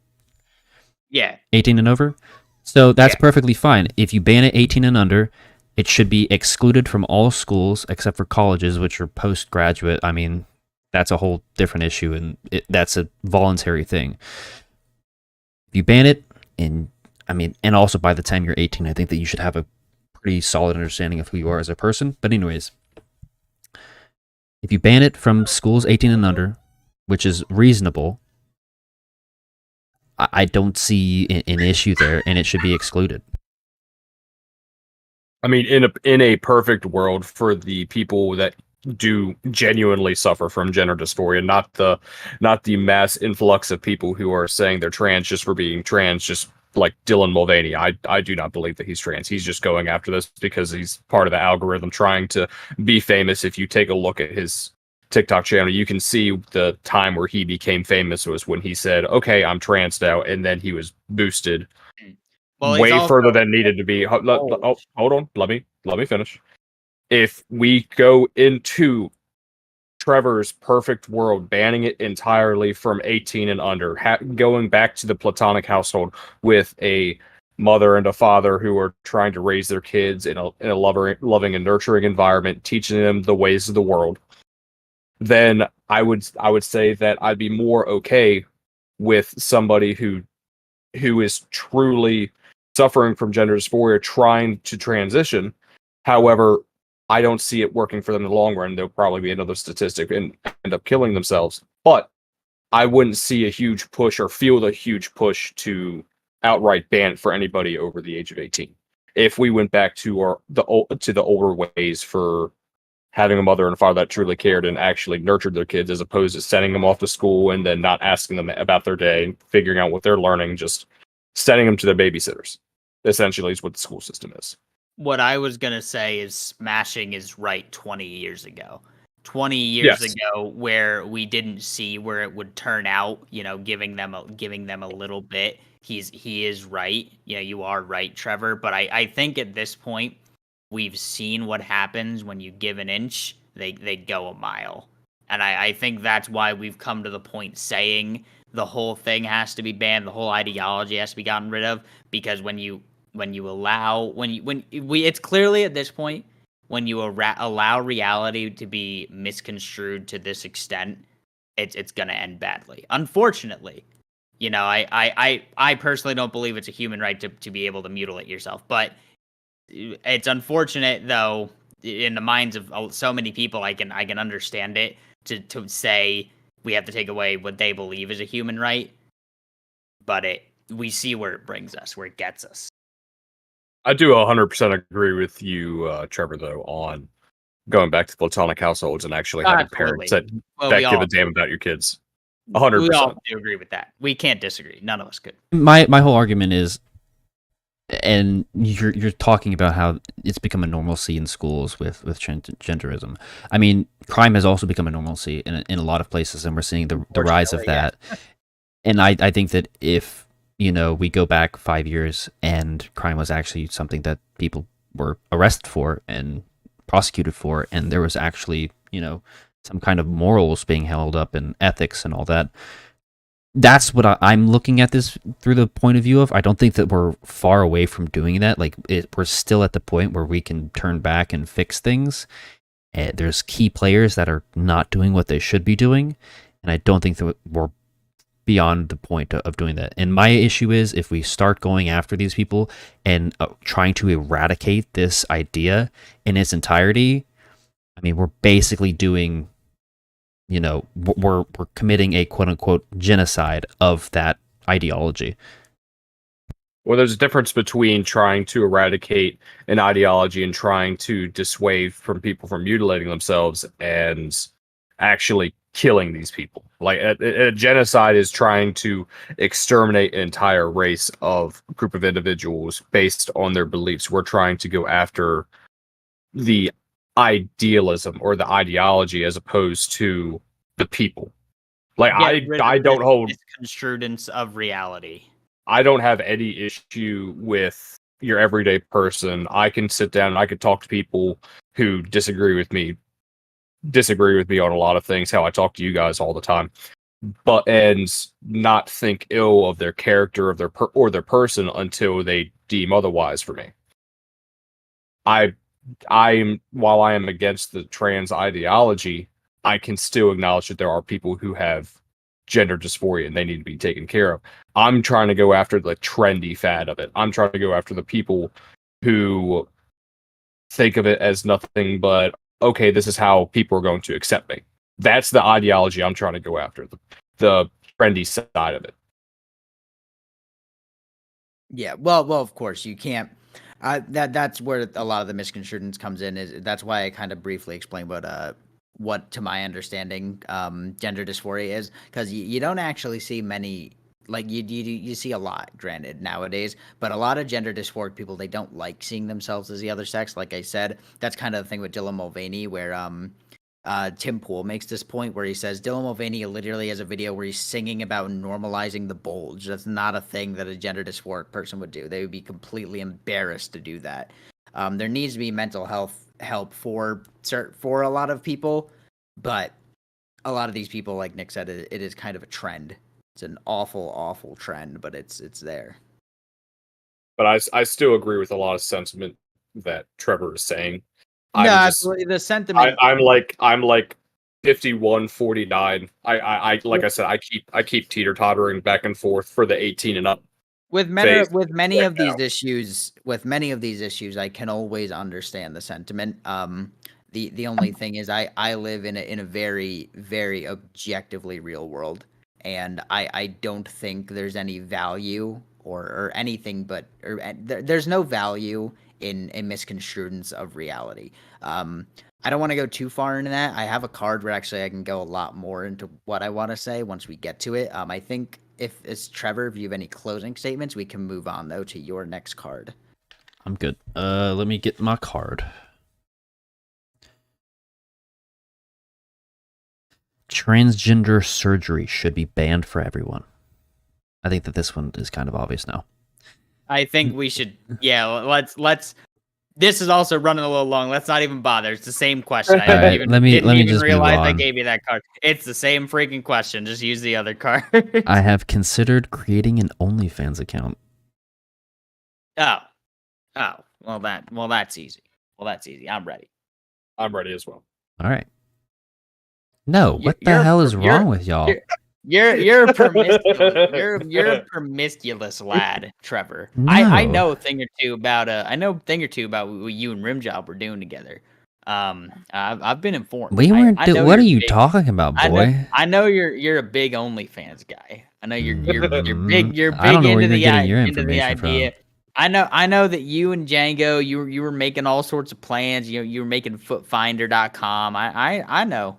Yeah. 18 and over? So that's perfectly fine. If you ban it 18 and under, it should be excluded from all schools except for colleges, which are postgraduate. I mean, that's a whole different issue, and that's a voluntary thing. If you ban it, and and also by the time you're 18, I think that you should have a pretty solid understanding of who you are as a person. But anyways, if you ban it from schools 18 and under, which is reasonable, I don't see an issue there, and it should be excluded. I mean, in a perfect world for the people that do genuinely suffer from gender dysphoria, not the mass influx of people who are saying they're trans just for being trans, just like Dylan Mulvaney. I do not believe that he's trans. He's just going after this because he's part of the algorithm trying to be famous. If you take a look at his TikTok channel, you can see the time where he became famous was when he said, "Okay, I'm trans now," and then he was boosted way further than needed to be. Hold on, let me finish. If we go into Trevor's perfect world, banning it entirely from 18 and under, going back to the platonic household with a mother and a father who are trying to raise their kids in a loving and nurturing environment, teaching them the ways of the world, then I would say that I'd be more okay with somebody who is truly suffering from gender dysphoria trying to transition. However, I don't see it working for them in the long run. There'll probably be another statistic and end up killing themselves. But I wouldn't see a huge push or feel the huge push to outright ban it for anybody over the age of 18. If we went back to the older ways for having a mother and a father that truly cared and actually nurtured their kids, as opposed to sending them off to school and then not asking them about their day and figuring out what they're learning, just sending them to their babysitters, essentially, is what the school system is. What I was going to say is smashing is right 20 years ago. 20 years ago, where we didn't see where it would turn out, giving them a little bit. He is right. You are right, Trevor. But I think at this point, we've seen what happens when you give an inch, they go a mile. And I think that's why we've come to the point saying the whole thing has to be banned, the whole ideology has to be gotten rid of, because it's clearly at this point, when you allow reality to be misconstrued to this extent, it's going to end badly. Unfortunately, I personally don't believe it's a human right to be able to mutilate yourself, but it's unfortunate, though, in the minds of so many people. I can understand it to say we have to take away what they believe is a human right, but we see where it brings us, where it gets us. I do 100% agree with you, Trevor, though, on going back to platonic households and actually having parents that give a damn about your kids. 100%. We all do agree with that. We can't disagree. None of us could. My whole argument is, and you're talking about how it's become a normalcy in schools with transgenderism. I mean, crime has also become a normalcy in a lot of places, and we're seeing the rise of that. And I think that if we go back 5 years and crime was actually something that people were arrested for and prosecuted for, and there was actually some kind of morals being held up and ethics and all that. That's what I'm looking at this through the point of view of. I don't think that we're far away from doing that. Like, we're still at the point where we can turn back and fix things. There's key players that are not doing what they should be doing, and I don't think that we're beyond the point of doing that. And my issue is, if we start going after these people and trying to eradicate this idea in its entirety, I mean, we're basically doing... we're committing a quote-unquote genocide of that ideology. Well, there's a difference between trying to eradicate an ideology and trying to dissuade from people from mutilating themselves and actually killing these people. Like, a genocide is trying to exterminate an entire race of group of individuals based on their beliefs. We're trying to go after the idealism or the ideology as opposed to the people. Like, I don't hold misconstruence of reality. I don't have any issue with your everyday person. I can sit down and I can talk to people who disagree with me on a lot of things, how I talk to you guys all the time, and not think ill of their character, of their person until they deem otherwise for me. While I am against the trans ideology, I can still acknowledge that there are people who have gender dysphoria and they need to be taken care of. I'm trying to go after the trendy fad of it. I'm trying to go after the people who think of it as nothing but, okay, this is how people are going to accept me. That's the ideology I'm trying to go after, the trendy side of it. Yeah, well, of course you can't. That's where a lot of the misconstruence comes in. That's why I kind of briefly explained what to my understanding, gender dysphoria is, because you don't actually see many. Like you see a lot, granted, nowadays, but a lot of gender dysphoric people, they don't like seeing themselves as the other sex. Like I said, that's kind of the thing with Dylan Mulvaney, where Tim Pool makes this point where he says Dylan Mulvaney literally has a video where he's singing about normalizing the bulge. That's not a thing that a gender dysphoric person would do. They would be completely embarrassed to do that. There needs to be mental health help for a lot of people, but a lot of these people, like Nick said, it is kind of a trend. It's an awful trend, but it's there. But I still agree with a lot of sentiment that Trevor is saying. No, absolutely. The sentiment. I'm like 51-49. I like I said, I keep teeter tottering back and forth for the 18 and up. With many of these issues, I can always understand the sentiment. The only thing is, I live in a very, very objectively real world, and I don't think there's any value or anything, but there's no value in misconstruence of reality. I don't want to go too far into that. I have a card where actually I can go a lot more into what I want to say once we get to it. I think if it's Trevor, if you have any closing statements, we can move on though to your next card. I'm good. Let me get my card. Transgender surgery should be banned for everyone. I think that this one is kind of obvious now. I think we should. Yeah, let's. This is also running a little long. Let's not even bother. It's the same question. I right, didn't let me even just realize move I on. gave you that card. It's the same freaking question. Just use the other card. I have considered creating an OnlyFans account. Oh. Well, that's easy. I'm ready. I'm ready as well. All right. No, what the hell is wrong with y'all? You're a promiscuous. You're a promiscuous lad, Trevor. No. I know a thing or two about what you and Rimjob were doing together. I've been informed. We weren't. I know what are you're you big. talking about, boy? I know you're a big OnlyFans guy. I know you're big. You're big I don't know where into you're getting your into the information idea. from. I know that you and Django, you were making all sorts of plans. You were making footfinder.com. I know.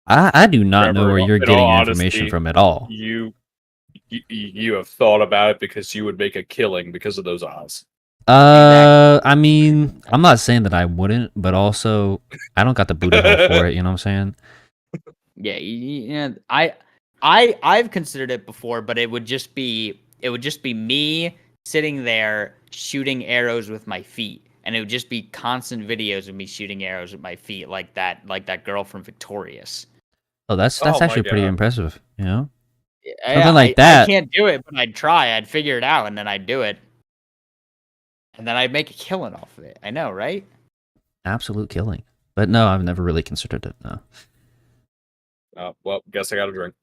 I do not know Trevor, where you're in getting all your honesty, information from at all. You have thought about it because you would make a killing because of those eyes. I mean, I'm not saying that I wouldn't, but also I don't got the booty hole for it. You know what I'm saying? Yeah, I've considered it before, but it would just be me sitting there shooting arrows with my feet, and it would just be constant videos of me shooting arrows with my feet, like that girl from Victorious. Oh, that's Oh my actually pretty God. impressive. You know, Yeah, something like that. I can't do it, but I'd try. I'd figure it out, and then I'd do it, and then I'd make a killing off of it. I know, right? Absolute killing. But no, I've never really considered it. No. Well, guess I got a drink.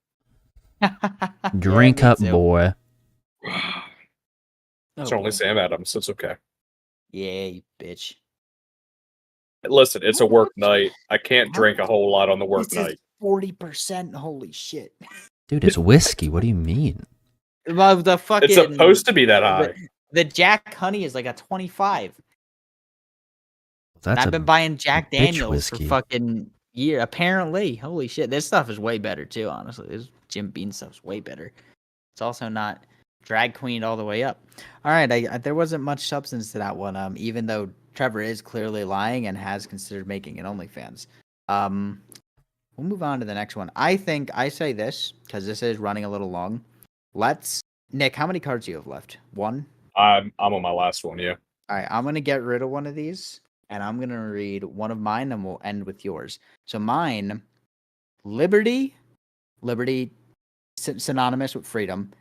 Drink Yeah, me up, too. boy. It's Oh, only boy. Sam Adams. It's okay. Yeah, you bitch. Listen, it's a work night. I can't drink a whole lot on the work This is night. 40%. Holy shit. Dude, it's whiskey. What do you mean? Well, the fucking It's supposed to be that high. the Jack Honey is like a 25. That's I've been buying Jack bitch Daniels for whiskey. fucking year. Apparently, holy shit, this stuff is way better too. Honestly, this Jim Beam stuff's way better. It's also not drag queened all the way up. All right, there wasn't much substance to that one. Even though Trevor is clearly lying and has considered making an OnlyFans. We'll move on to the next one. I say this because this is running a little long. Nick, how many cards do you have left? One. I'm on my last one. Yeah. All right, I'm gonna get rid of one of these, and I'm gonna read one of mine, and we'll end with yours. So mine, liberty, synonymous with freedom,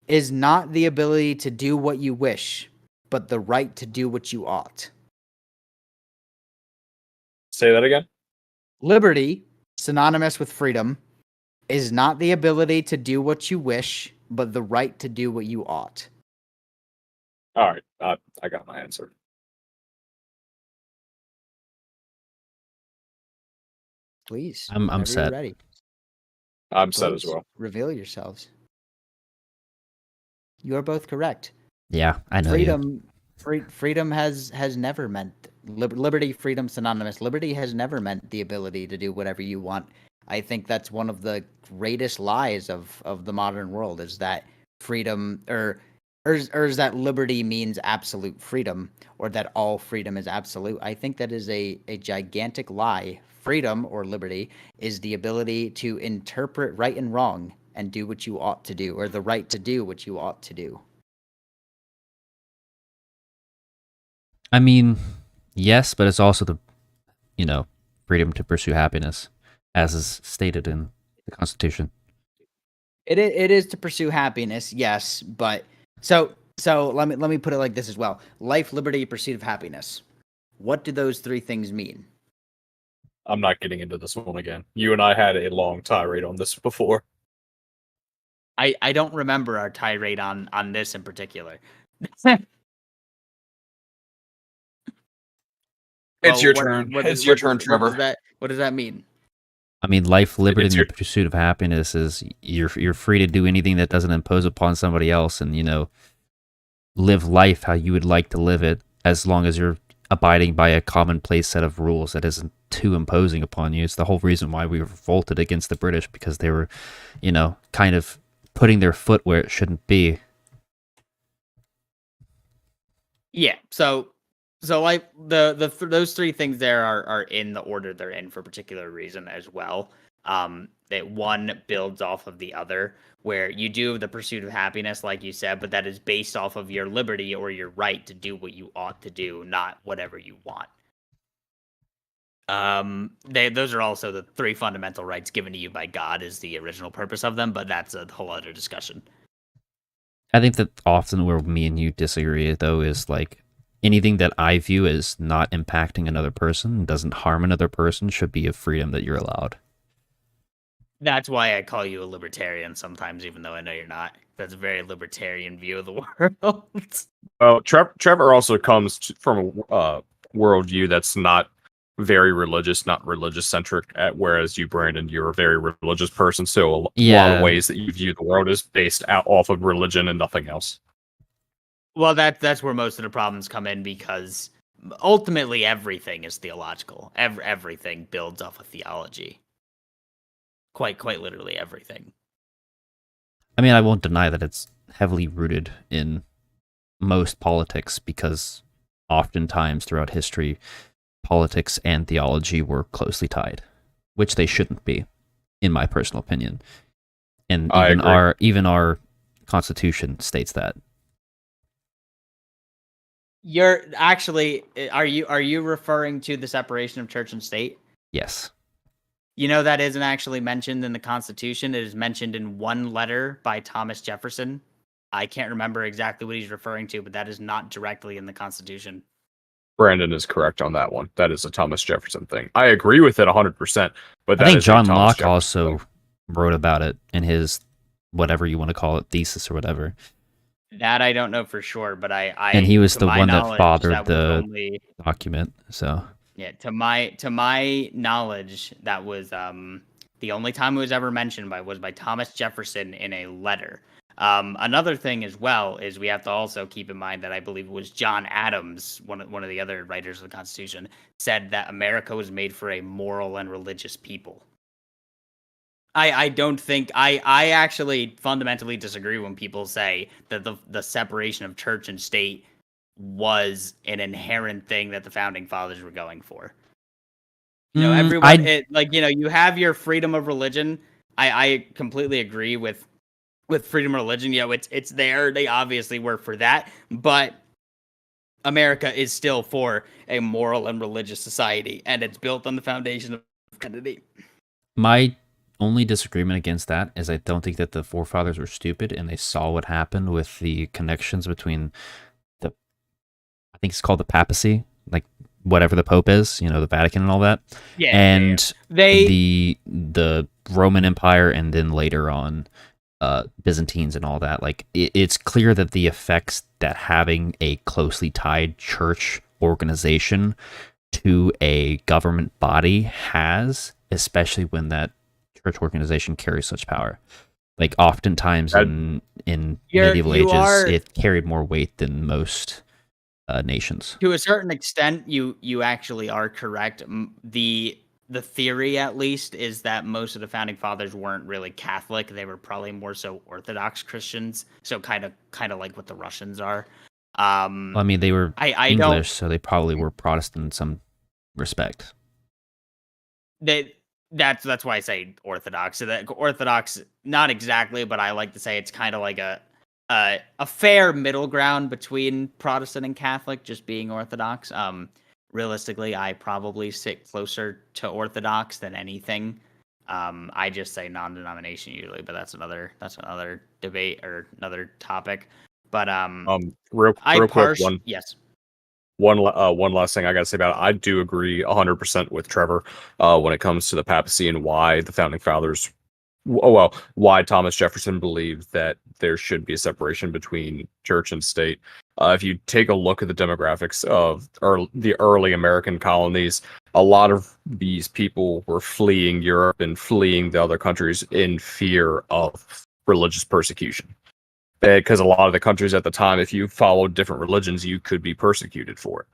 is not the ability to do what you wish, but the right to do what you ought. Say that again. Liberty, synonymous with freedom, is not the ability to do what you wish, but the right to do what you ought. All right, I got my answer. Please, I'm whenever set. you're ready. I'm set as Please, well. reveal yourselves. You are both correct. Yeah, I know you. Freedom has never meant liberty. Freedom synonymous. Liberty has never meant the ability to do whatever you want. I think that's one of the greatest lies of the modern world, is that freedom or is that liberty means absolute freedom, or that all freedom is absolute. I think that is a gigantic lie. Freedom or liberty is the ability to interpret right and wrong and do what you ought to do, or the right to do what you ought to do. I mean, yes, but it's also the, freedom to pursue happiness, as is stated in the Constitution. It is to pursue happiness, yes, but so let me put it like this as well: life, liberty, pursuit of happiness. What do those three things mean? I'm not getting into this one again. You and I had a long tirade on this before. I don't remember our tirade on this in particular. It's your turn. It's your turn, Trevor. What does that mean? I mean, life, liberty, It's and your- the pursuit of happiness is you're free to do anything that doesn't impose upon somebody else, and live life how you would like to live it, as long as you're abiding by a commonplace set of rules that isn't too imposing upon you. It's the whole reason why we revolted against the British, because they were, kind of putting their foot where it shouldn't be. Yeah. So like those three things there are in the order they're in for a particular reason as well. That one builds off of the other, where you do the pursuit of happiness, like you said, but that is based off of your liberty or your right to do what you ought to do, not whatever you want. Those are also the three fundamental rights given to you by God, is the original purpose of them, but that's a whole other discussion. I think that often where me and you disagree, though, is like anything that I view as not impacting another person, doesn't harm another person, should be a freedom that you're allowed. That's why I call you a libertarian sometimes, even though I know you're not. That's a very libertarian view of the world. Well, Trevor also comes from a worldview that's not very religious, not religious centric. Whereas you, Brandon, you're a very religious person. So a lot of ways that you view the world is based off of religion and nothing else. Well, that's where most of the problems come in, because ultimately everything is theological. Everything builds off of theology. Quite literally everything. I mean, I won't deny that it's heavily rooted in most politics, because oftentimes throughout history, politics and theology were closely tied, which they shouldn't be, in my personal opinion. And even our Constitution states that. You're actually, are you referring to the separation of church and state? Yes. That isn't actually mentioned in the Constitution. It is mentioned in one letter by Thomas Jefferson. I can't remember exactly what he's referring to, but that is not directly in the Constitution. Brandon is correct on that one. That is a Thomas Jefferson thing. I agree with it 100%. But I think John Locke also wrote about it in his, whatever you want to call it, thesis or whatever. That I don't know for sure, but and he was the one that fathered the document. So yeah, to my knowledge, that was the only time it was ever mentioned was by Thomas Jefferson in a letter. Another thing as well is we have to also keep in mind that I believe it was John Adams, one of the other writers of the Constitution, said that America was made for a moral and religious people. I don't think I actually fundamentally disagree when people say that the separation of church and state was an inherent thing that the founding fathers were going for. Everyone, you have your freedom of religion. I completely agree with freedom of religion. It's there. They obviously were for that, but America is still for a moral and religious society, and it's built on the foundation of Kennedy. My only disagreement against that is I don't think that the forefathers were stupid, and they saw what happened with the connections between I think it's called the papacy, like whatever the Pope is, the Vatican and all that. Yeah. And the Roman Empire and then later on Byzantines and all that. Like it's clear that the effects that having a closely tied church organization to a government body has, especially when that church organization carries such power. Like oftentimes in medieval ages, it carried more weight than most nations. To a certain extent, you actually are correct. The theory, at least, is that most of the founding fathers weren't really Catholic. They were probably more so Orthodox Christians. So kind of like what the Russians are. Well, I mean, they were English, so they probably were Protestant in some respect. That's why I say Orthodox. So that Orthodox, not exactly, but I like to say it's kind of like a fair middle ground between Protestant and Catholic, just being Orthodox. Realistically, I probably sit closer to Orthodox than anything. I just say non-denomination usually, but that's another debate or another topic. But real quick, one last thing I got to say about it. I do agree 100% with Trevor when it comes to the papacy and why the founding fathers, why Thomas Jefferson believed that there should be a separation between church and state. If you take a look at the demographics of the early American colonies, a lot of these people were fleeing Europe and fleeing the other countries in fear of religious persecution. Because a lot of the countries at the time, if you followed different religions, you could be persecuted for it.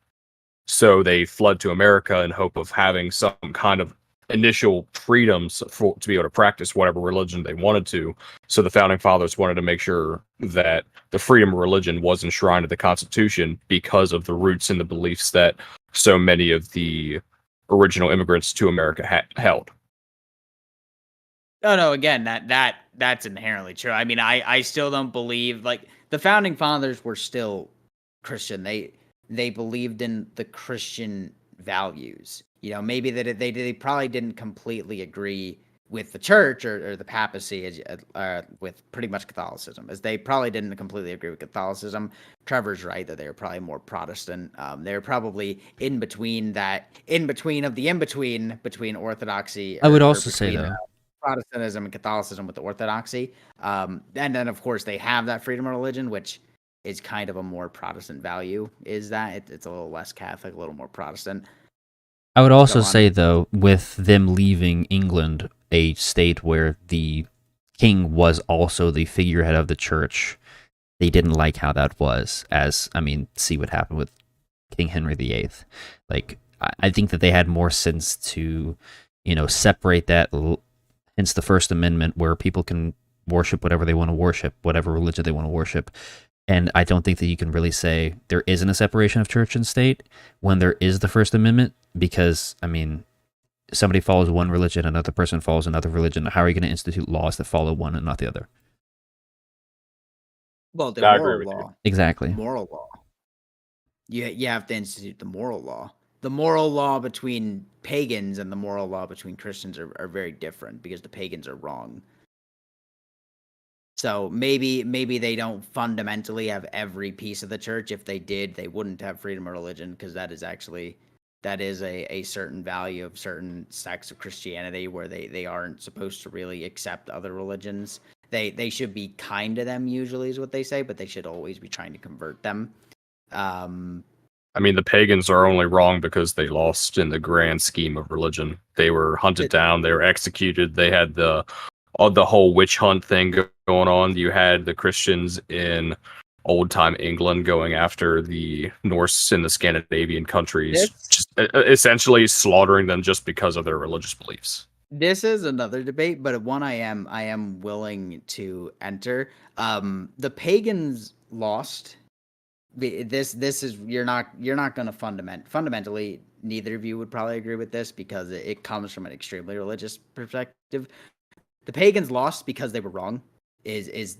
So they fled to America in hope of having some kind of initial freedoms to be able to practice whatever religion they wanted to. So the founding fathers wanted to make sure that the freedom of religion was enshrined in the Constitution because of the roots and the beliefs that so many of the original immigrants to America held. No, again, that's inherently true. I mean, I still don't believe, like, the founding fathers were still Christian. They believed in the Christian values. You know, maybe that they probably didn't completely agree with the church or the papacy with pretty much Catholicism, as they probably didn't completely agree with Catholicism. Trevor's right that they were probably more Protestant. They were probably in between between Orthodoxy. I would also say though. Protestantism and Catholicism with the Orthodoxy. And then, of course, they have that freedom of religion, which is kind of a more Protestant value, is that it's a little less Catholic, a little more Protestant. I would also say, though, with them leaving England, a state where the king was also the figurehead of the church, they didn't like how that was, see what happened with King Henry VIII. Like, I think that they had more sense to, separate that. Hence the First Amendment, where people can worship whatever they want to worship, whatever religion they want to worship. And I don't think that you can really say there isn't a separation of church and state when there is the First Amendment, because, somebody follows one religion, another person follows another religion. How are you going to institute laws that follow one and not the other? Well, the moral law. Exactly. Moral law. You have to institute the moral law. The moral law between pagans and the moral law between Christians are very different, because the pagans are wrong. So maybe they don't fundamentally have every piece of the church. If they did, they wouldn't have freedom of religion, because that is a certain value of certain sects of Christianity where they aren't supposed to really accept other religions. They should be kind to them, usually, is what they say, but they should always be trying to convert them. The pagans are only wrong because they lost in the grand scheme of religion. They were hunted down. They were executed. They had the whole witch hunt thing going on. You had the Christians in old-time England going after the Norse and the Scandinavian countries, just essentially slaughtering them just because of their religious beliefs. This is another debate, but one I am willing to enter. The pagans lost. This is you're not going to fundamentally, neither of you would probably agree with this, because it comes from an extremely religious perspective. The pagans lost because they were wrong. Is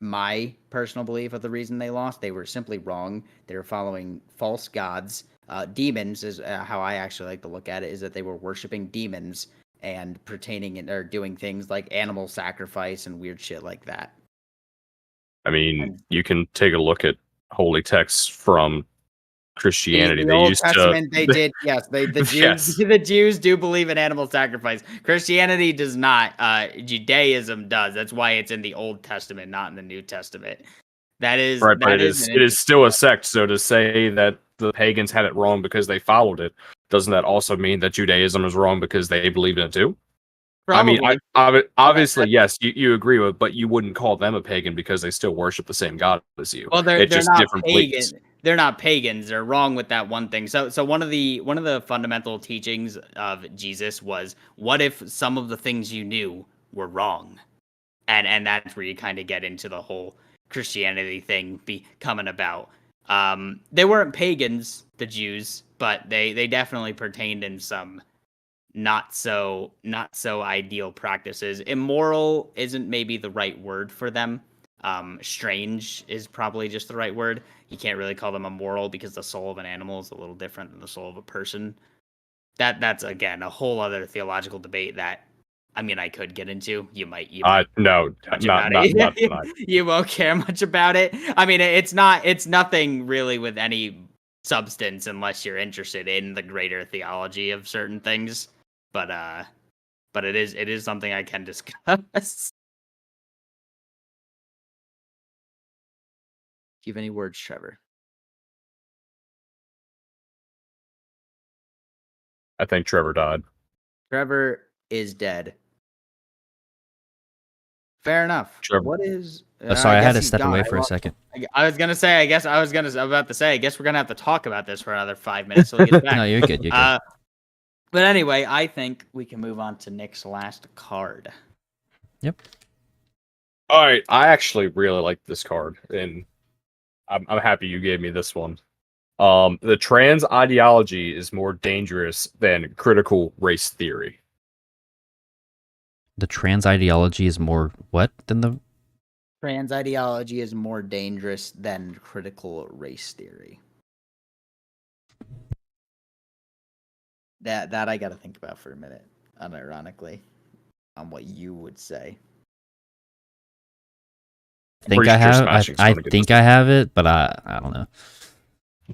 my personal belief of the reason they lost. They were simply wrong. They were following false gods. Demons is how I actually like to look at it, is that they were worshiping demons and or doing things like animal sacrifice and weird shit like that. You can take a look at holy texts from Christianity. The They Old used Testament, to. they did. Yes, the Jews. Yes. The Jews do believe in animal sacrifice. Christianity does not. Judaism does. That's why it's in the Old Testament, not in the New Testament. Right, but That is an it is interesting still a point. sect. So to say that the pagans had it wrong because they followed it, doesn't that also mean that Judaism is wrong because they believed in it too? Probably. Obviously, yes, you agree with, but you wouldn't call them a pagan because they still worship the same God as you. Well, It's they're just not different pagan. beliefs. They're not pagans. They're wrong with that one thing. So one of the fundamental teachings of Jesus was, what if some of the things you knew were wrong? And that's where you kind of get into the whole Christianity thing coming about. They weren't pagans, the Jews, but they definitely pertained in some not so ideal practices. Immoral isn't maybe the right word for them. Strange is probably just the right word. You can't really call them immoral because the soul of an animal is a little different than the soul of a person. That's again a whole other theological debate that I could get into. You might No, much not about not it. not tonight. You won't care much about it. It's nothing really with any substance unless you're interested in the greater theology of certain things. But it is something I can discuss. Do you have any words, Trevor? I think Trevor died. Trevor is dead. Fair enough. Trevor. What is? Sorry, I had to he's step gone. away for a second. I was gonna say. I guess we're gonna have to talk about this for another 5 minutes till he gets back. No, you're good. You're good. But anyway, I think we can move on to Nick's last card. Yep. All right, I actually really like this card, and I'm happy you gave me this one. The trans ideology is more dangerous than critical race theory. The trans ideology is more what than the Trans ideology is more dangerous than critical race theory. That I got to think about for a minute, unironically, on what you would say. I think I have. I think I have it, but I don't know.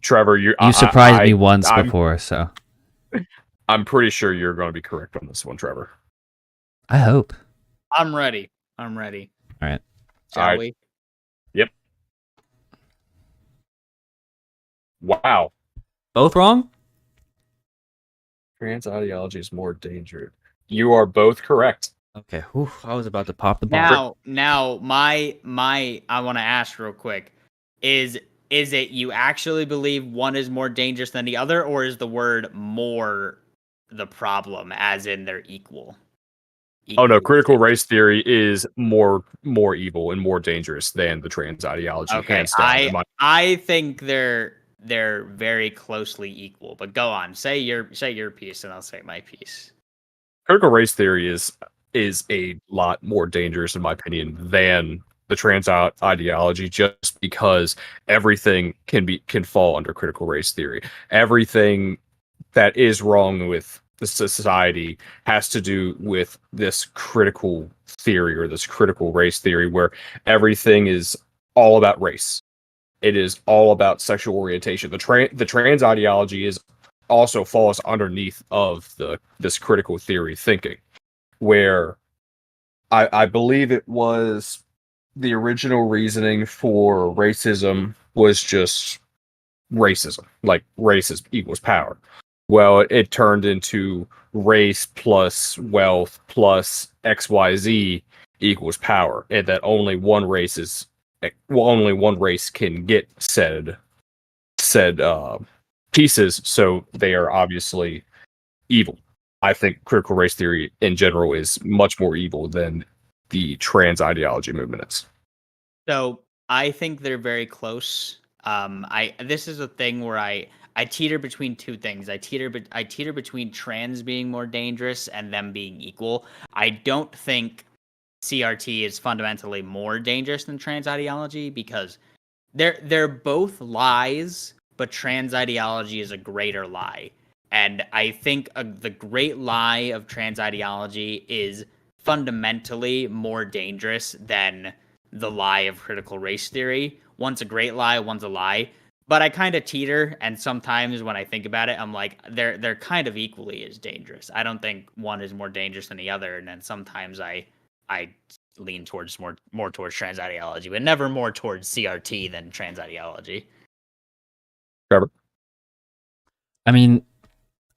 Trevor, you surprised me once before, so I'm pretty sure you're going to be correct on this one, Trevor. I hope. I'm ready. All right. Shall we? Yep. Wow. Both wrong? Trans ideology is more dangerous. You are both correct. Okay. Whew, I was about to pop the ball. Now, my I want to ask real quick: is it you actually believe one is more dangerous than the other, or is the word "more" the problem, as in they're equal? Oh no, critical race theory is more evil and more dangerous than the trans ideology. Okay, I think they're very closely equal. But go on, say your piece, and I'll say my piece. Critical race theory is a lot more dangerous, in my opinion, than the trans ideology, just because everything can fall under critical race theory. Everything that is wrong with the society has to do with this critical theory or this critical race theory, where everything is all about race. It is all about sexual orientation. The trans ideology is also falls underneath of this critical theory thinking, where I believe it was the original reasoning for racism was just racism, like race equals power. Well, it turned into race plus wealth plus XYZ equals power, and that only one race can get said pieces, so they are obviously evil. I think critical race theory in general is much more evil than the trans ideology movement is. So I think they're very close. This is a thing where I teeter between two things. I teeter between trans being more dangerous and them being equal. I don't think CRT is fundamentally more dangerous than trans ideology, because they're both lies, but trans ideology is a greater lie. And I think the great lie of trans ideology is fundamentally more dangerous than the lie of critical race theory. One's a great lie, one's a lie. But I kind of teeter, and sometimes when I think about it, I'm like, they're kind of equally as dangerous. I don't think one is more dangerous than the other, and then sometimes I lean towards more towards trans ideology, but never more towards CRT than trans ideology. Trevor? I mean,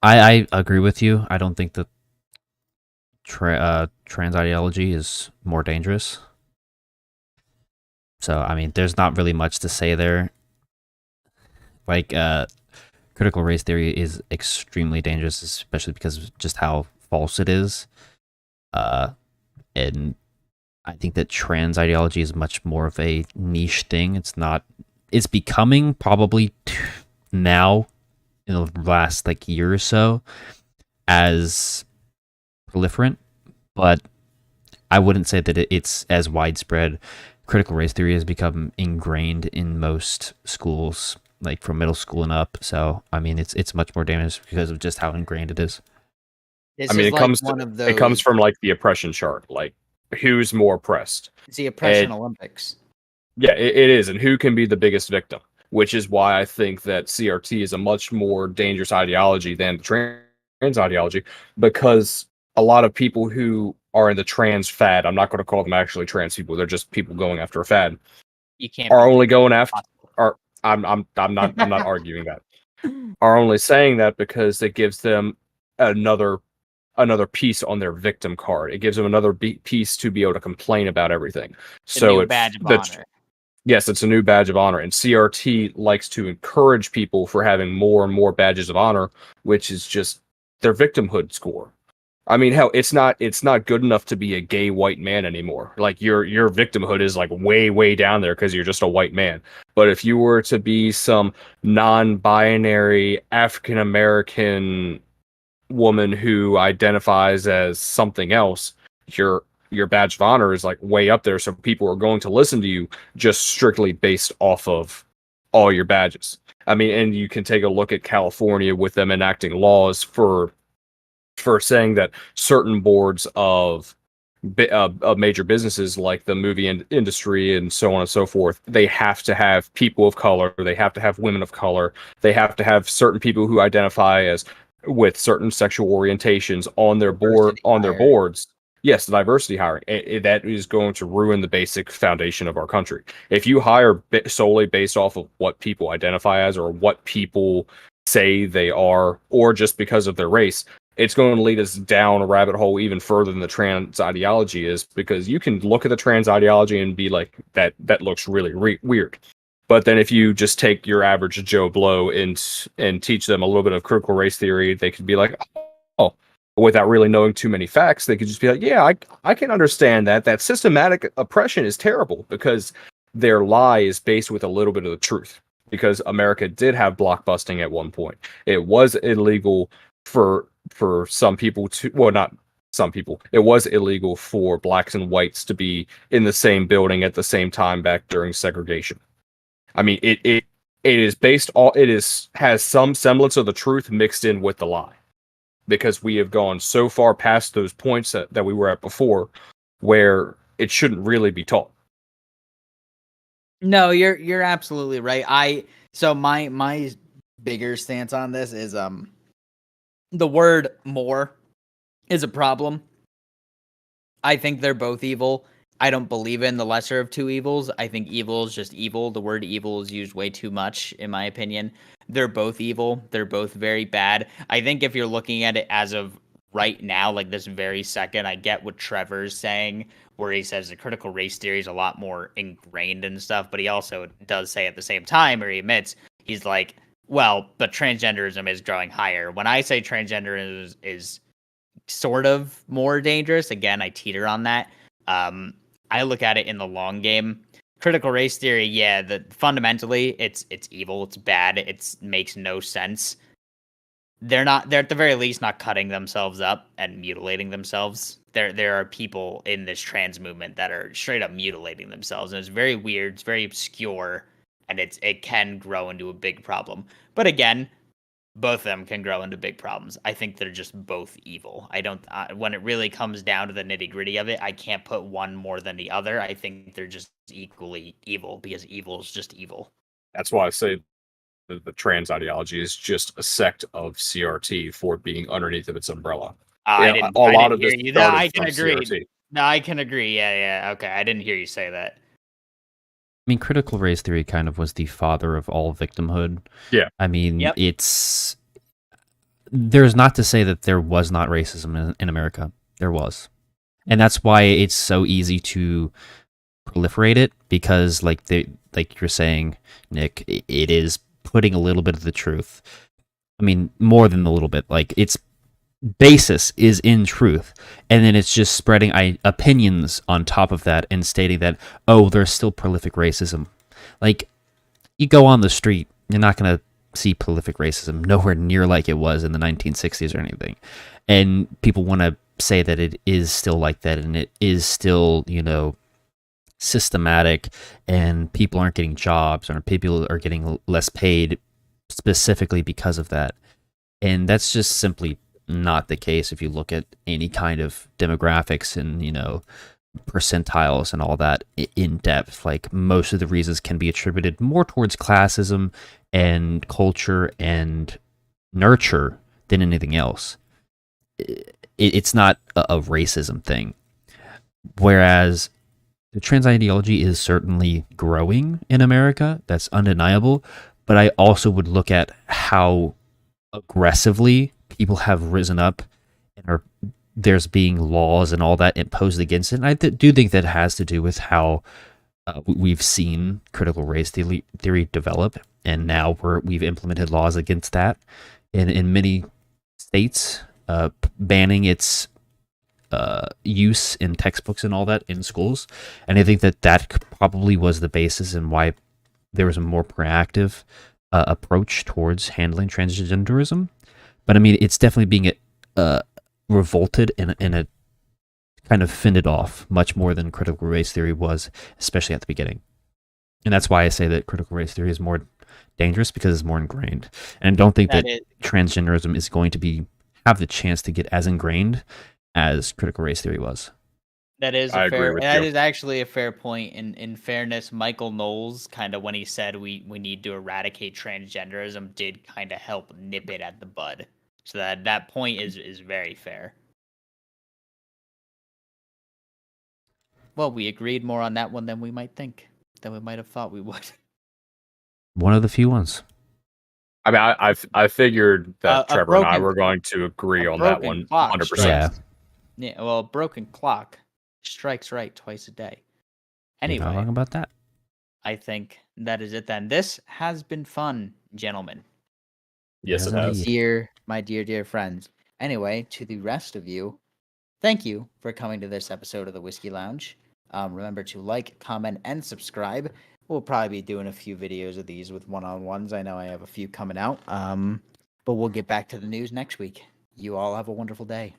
I agree with you. I don't think that trans ideology is more dangerous. So, I mean, there's not really much to say there. Like, critical race theory is extremely dangerous, especially because of just how false it is. And I think that trans ideology is much more of a niche thing. It's becoming probably now in the last like year or so as proliferant, but I wouldn't say that it's as widespread. Critical race theory has become ingrained in most schools, like from middle school and up. So I mean, it's much more dangerous because of just how ingrained it is. This I mean, is it like comes one of those. it comes from like the oppression chart, like who's more oppressed. It's the oppression And- Olympics. Yeah, it is, and who can be the biggest victim, which is why I think that CRT is a much more dangerous ideology than trans ideology, because a lot of people who are in the trans fad, I'm not going to call them actually trans people, they're just people going after a fad, You can't. are be only going after, possible. are I'm not arguing that, are only saying that because it gives them another piece on their victim card. It gives them another piece to be able to complain about everything. The So new badge of honor. yes, it's a new badge of honor, and CRT likes to encourage people for having more and more badges of honor, which is just their victimhood score. I mean, hell, it's not good enough to be a gay white man anymore. Like your victimhood is like way down there because you're just a white man. But if you were to be some non-binary African American woman who identifies as something else, your badge of honor is like way up there, so people are going to listen to you just strictly based off of all your badges. I mean, and you can take a look at California with them enacting laws for saying that certain boards of major businesses like the movie industry and so on and so forth, they have to have people of color, they have to have women of color, they have to have certain people who identify as with certain sexual orientations on their boards. Yes, the diversity hiring, that is going to ruin the basic foundation of our country. If you hire solely based off of what people identify as or what people say they are, or just because of their race, it's going to lead us down a rabbit hole even further than the trans ideology is, because you can look at the trans ideology and be like, that looks really weird. But then if you just take your average Joe Blow and teach them a little bit of critical race theory, they could be like, oh, without really knowing too many facts, they could just be like, yeah, I can understand that systematic oppression is terrible, because their lie is based with a little bit of the truth. Because America did have blockbusting at one point. It was illegal for some people to, well, not some people, it was illegal for blacks and whites to be in the same building at the same time back during segregation. I mean, it is based all, has some semblance of the truth mixed in with the lie, because we have gone so far past those points that we were at before, where it shouldn't really be taught. No, you're absolutely right. So my bigger stance on this is the word more is a problem. I think they're both evil. I don't believe in the lesser of two evils. I think evil is just evil. The word evil is used way too much, in my opinion. They're both evil. They're both very bad. I think if you're looking at it as of right now, like this very second, I get what Trevor's saying, where he says the critical race theory is a lot more ingrained and stuff, but he also does say at the same time, or he admits, he's like, well, but transgenderism is growing higher. When I say transgenderism is sort of more dangerous, again, I teeter on that. I look at it in the long game. Critical race theory, yeah, fundamentally it's evil, it's bad, it makes no sense. They're at the very least not cutting themselves up and mutilating themselves. There are people in this trans movement that are straight up mutilating themselves, and it's very weird, it's very obscure, and it can grow into a big problem. But again, both of them can grow into big problems. I think they're just both evil. I don't. When it really comes down to the nitty gritty of it, I can't put one more than the other. I think they're just equally evil, because evil is just evil. That's why I say the trans ideology is just a sect of CRT for being underneath of its umbrella. I Yeah, didn't. a I lot didn't of hear this you. No, started I can from agree. CRT. No, I can agree. Yeah. Okay, I didn't hear you say that. I mean, critical race theory kind of was the father of all victimhood. Yeah. I mean, Yep. there's not to say that there was not racism in America. There was. And that's why it's so easy to proliferate it, because like you're saying, Nick, it is putting a little bit of the truth. I mean, more than a little bit. Like, its basis is in truth, and then it's just spreading opinions on top of that and stating that, oh, there's still prolific racism. Like, you go on the street, you're not going to see prolific racism nowhere near like it was in the 1960s or anything. And people want to say that it is still like that, and it is still, systematic, and people aren't getting jobs, or people are getting less paid specifically because of that. And that's just simply not the case if you look at any kind of demographics and, percentiles and all that in depth. Like, most of the reasons can be attributed more towards classism and culture and nurture than anything else. It's not a racism thing. Whereas the trans ideology is certainly growing in America. That's undeniable. But I also would look at how aggressively people have risen up, and there's being laws and all that imposed against it. And I do think that has to do with how we've seen critical race theory develop, and now we've implemented laws against that in many states, banning its use in textbooks and all that in schools. And I think that probably was the basis in why there was a more proactive approach towards handling transgenderism. But I mean, it's definitely being revolted in a kind of fended off much more than critical race theory was, especially at the beginning. And that's why I say that critical race theory is more dangerous, because it's more ingrained. And I don't think that transgenderism is going to have the chance to get as ingrained as critical race theory was. That is I agree with that you. is actually a fair point. In fairness, Michael Knowles, kind of when he said we need to eradicate transgenderism, did kind of help nip it at the bud. So that point is very fair. Well, we agreed more on that one than we might have thought we would. One of the few ones. I mean, I figured that Trevor and I broken- were going to agree a on that broken one clock 100%. Yeah. Yeah, well, a broken clock strikes right twice a day. You're not Anyway, wrong about that. I think that is it then. This has been fun, gentlemen. Yes, it Yeah, has. My dear friends. Anyway, to the rest of you, thank you for coming to this episode of the Whiskey Lounge. Remember to like, comment, and subscribe. We'll probably be doing a few videos of these with one-on-ones. I know I have a few coming out. But we'll get back to the news next week. You all have a wonderful day.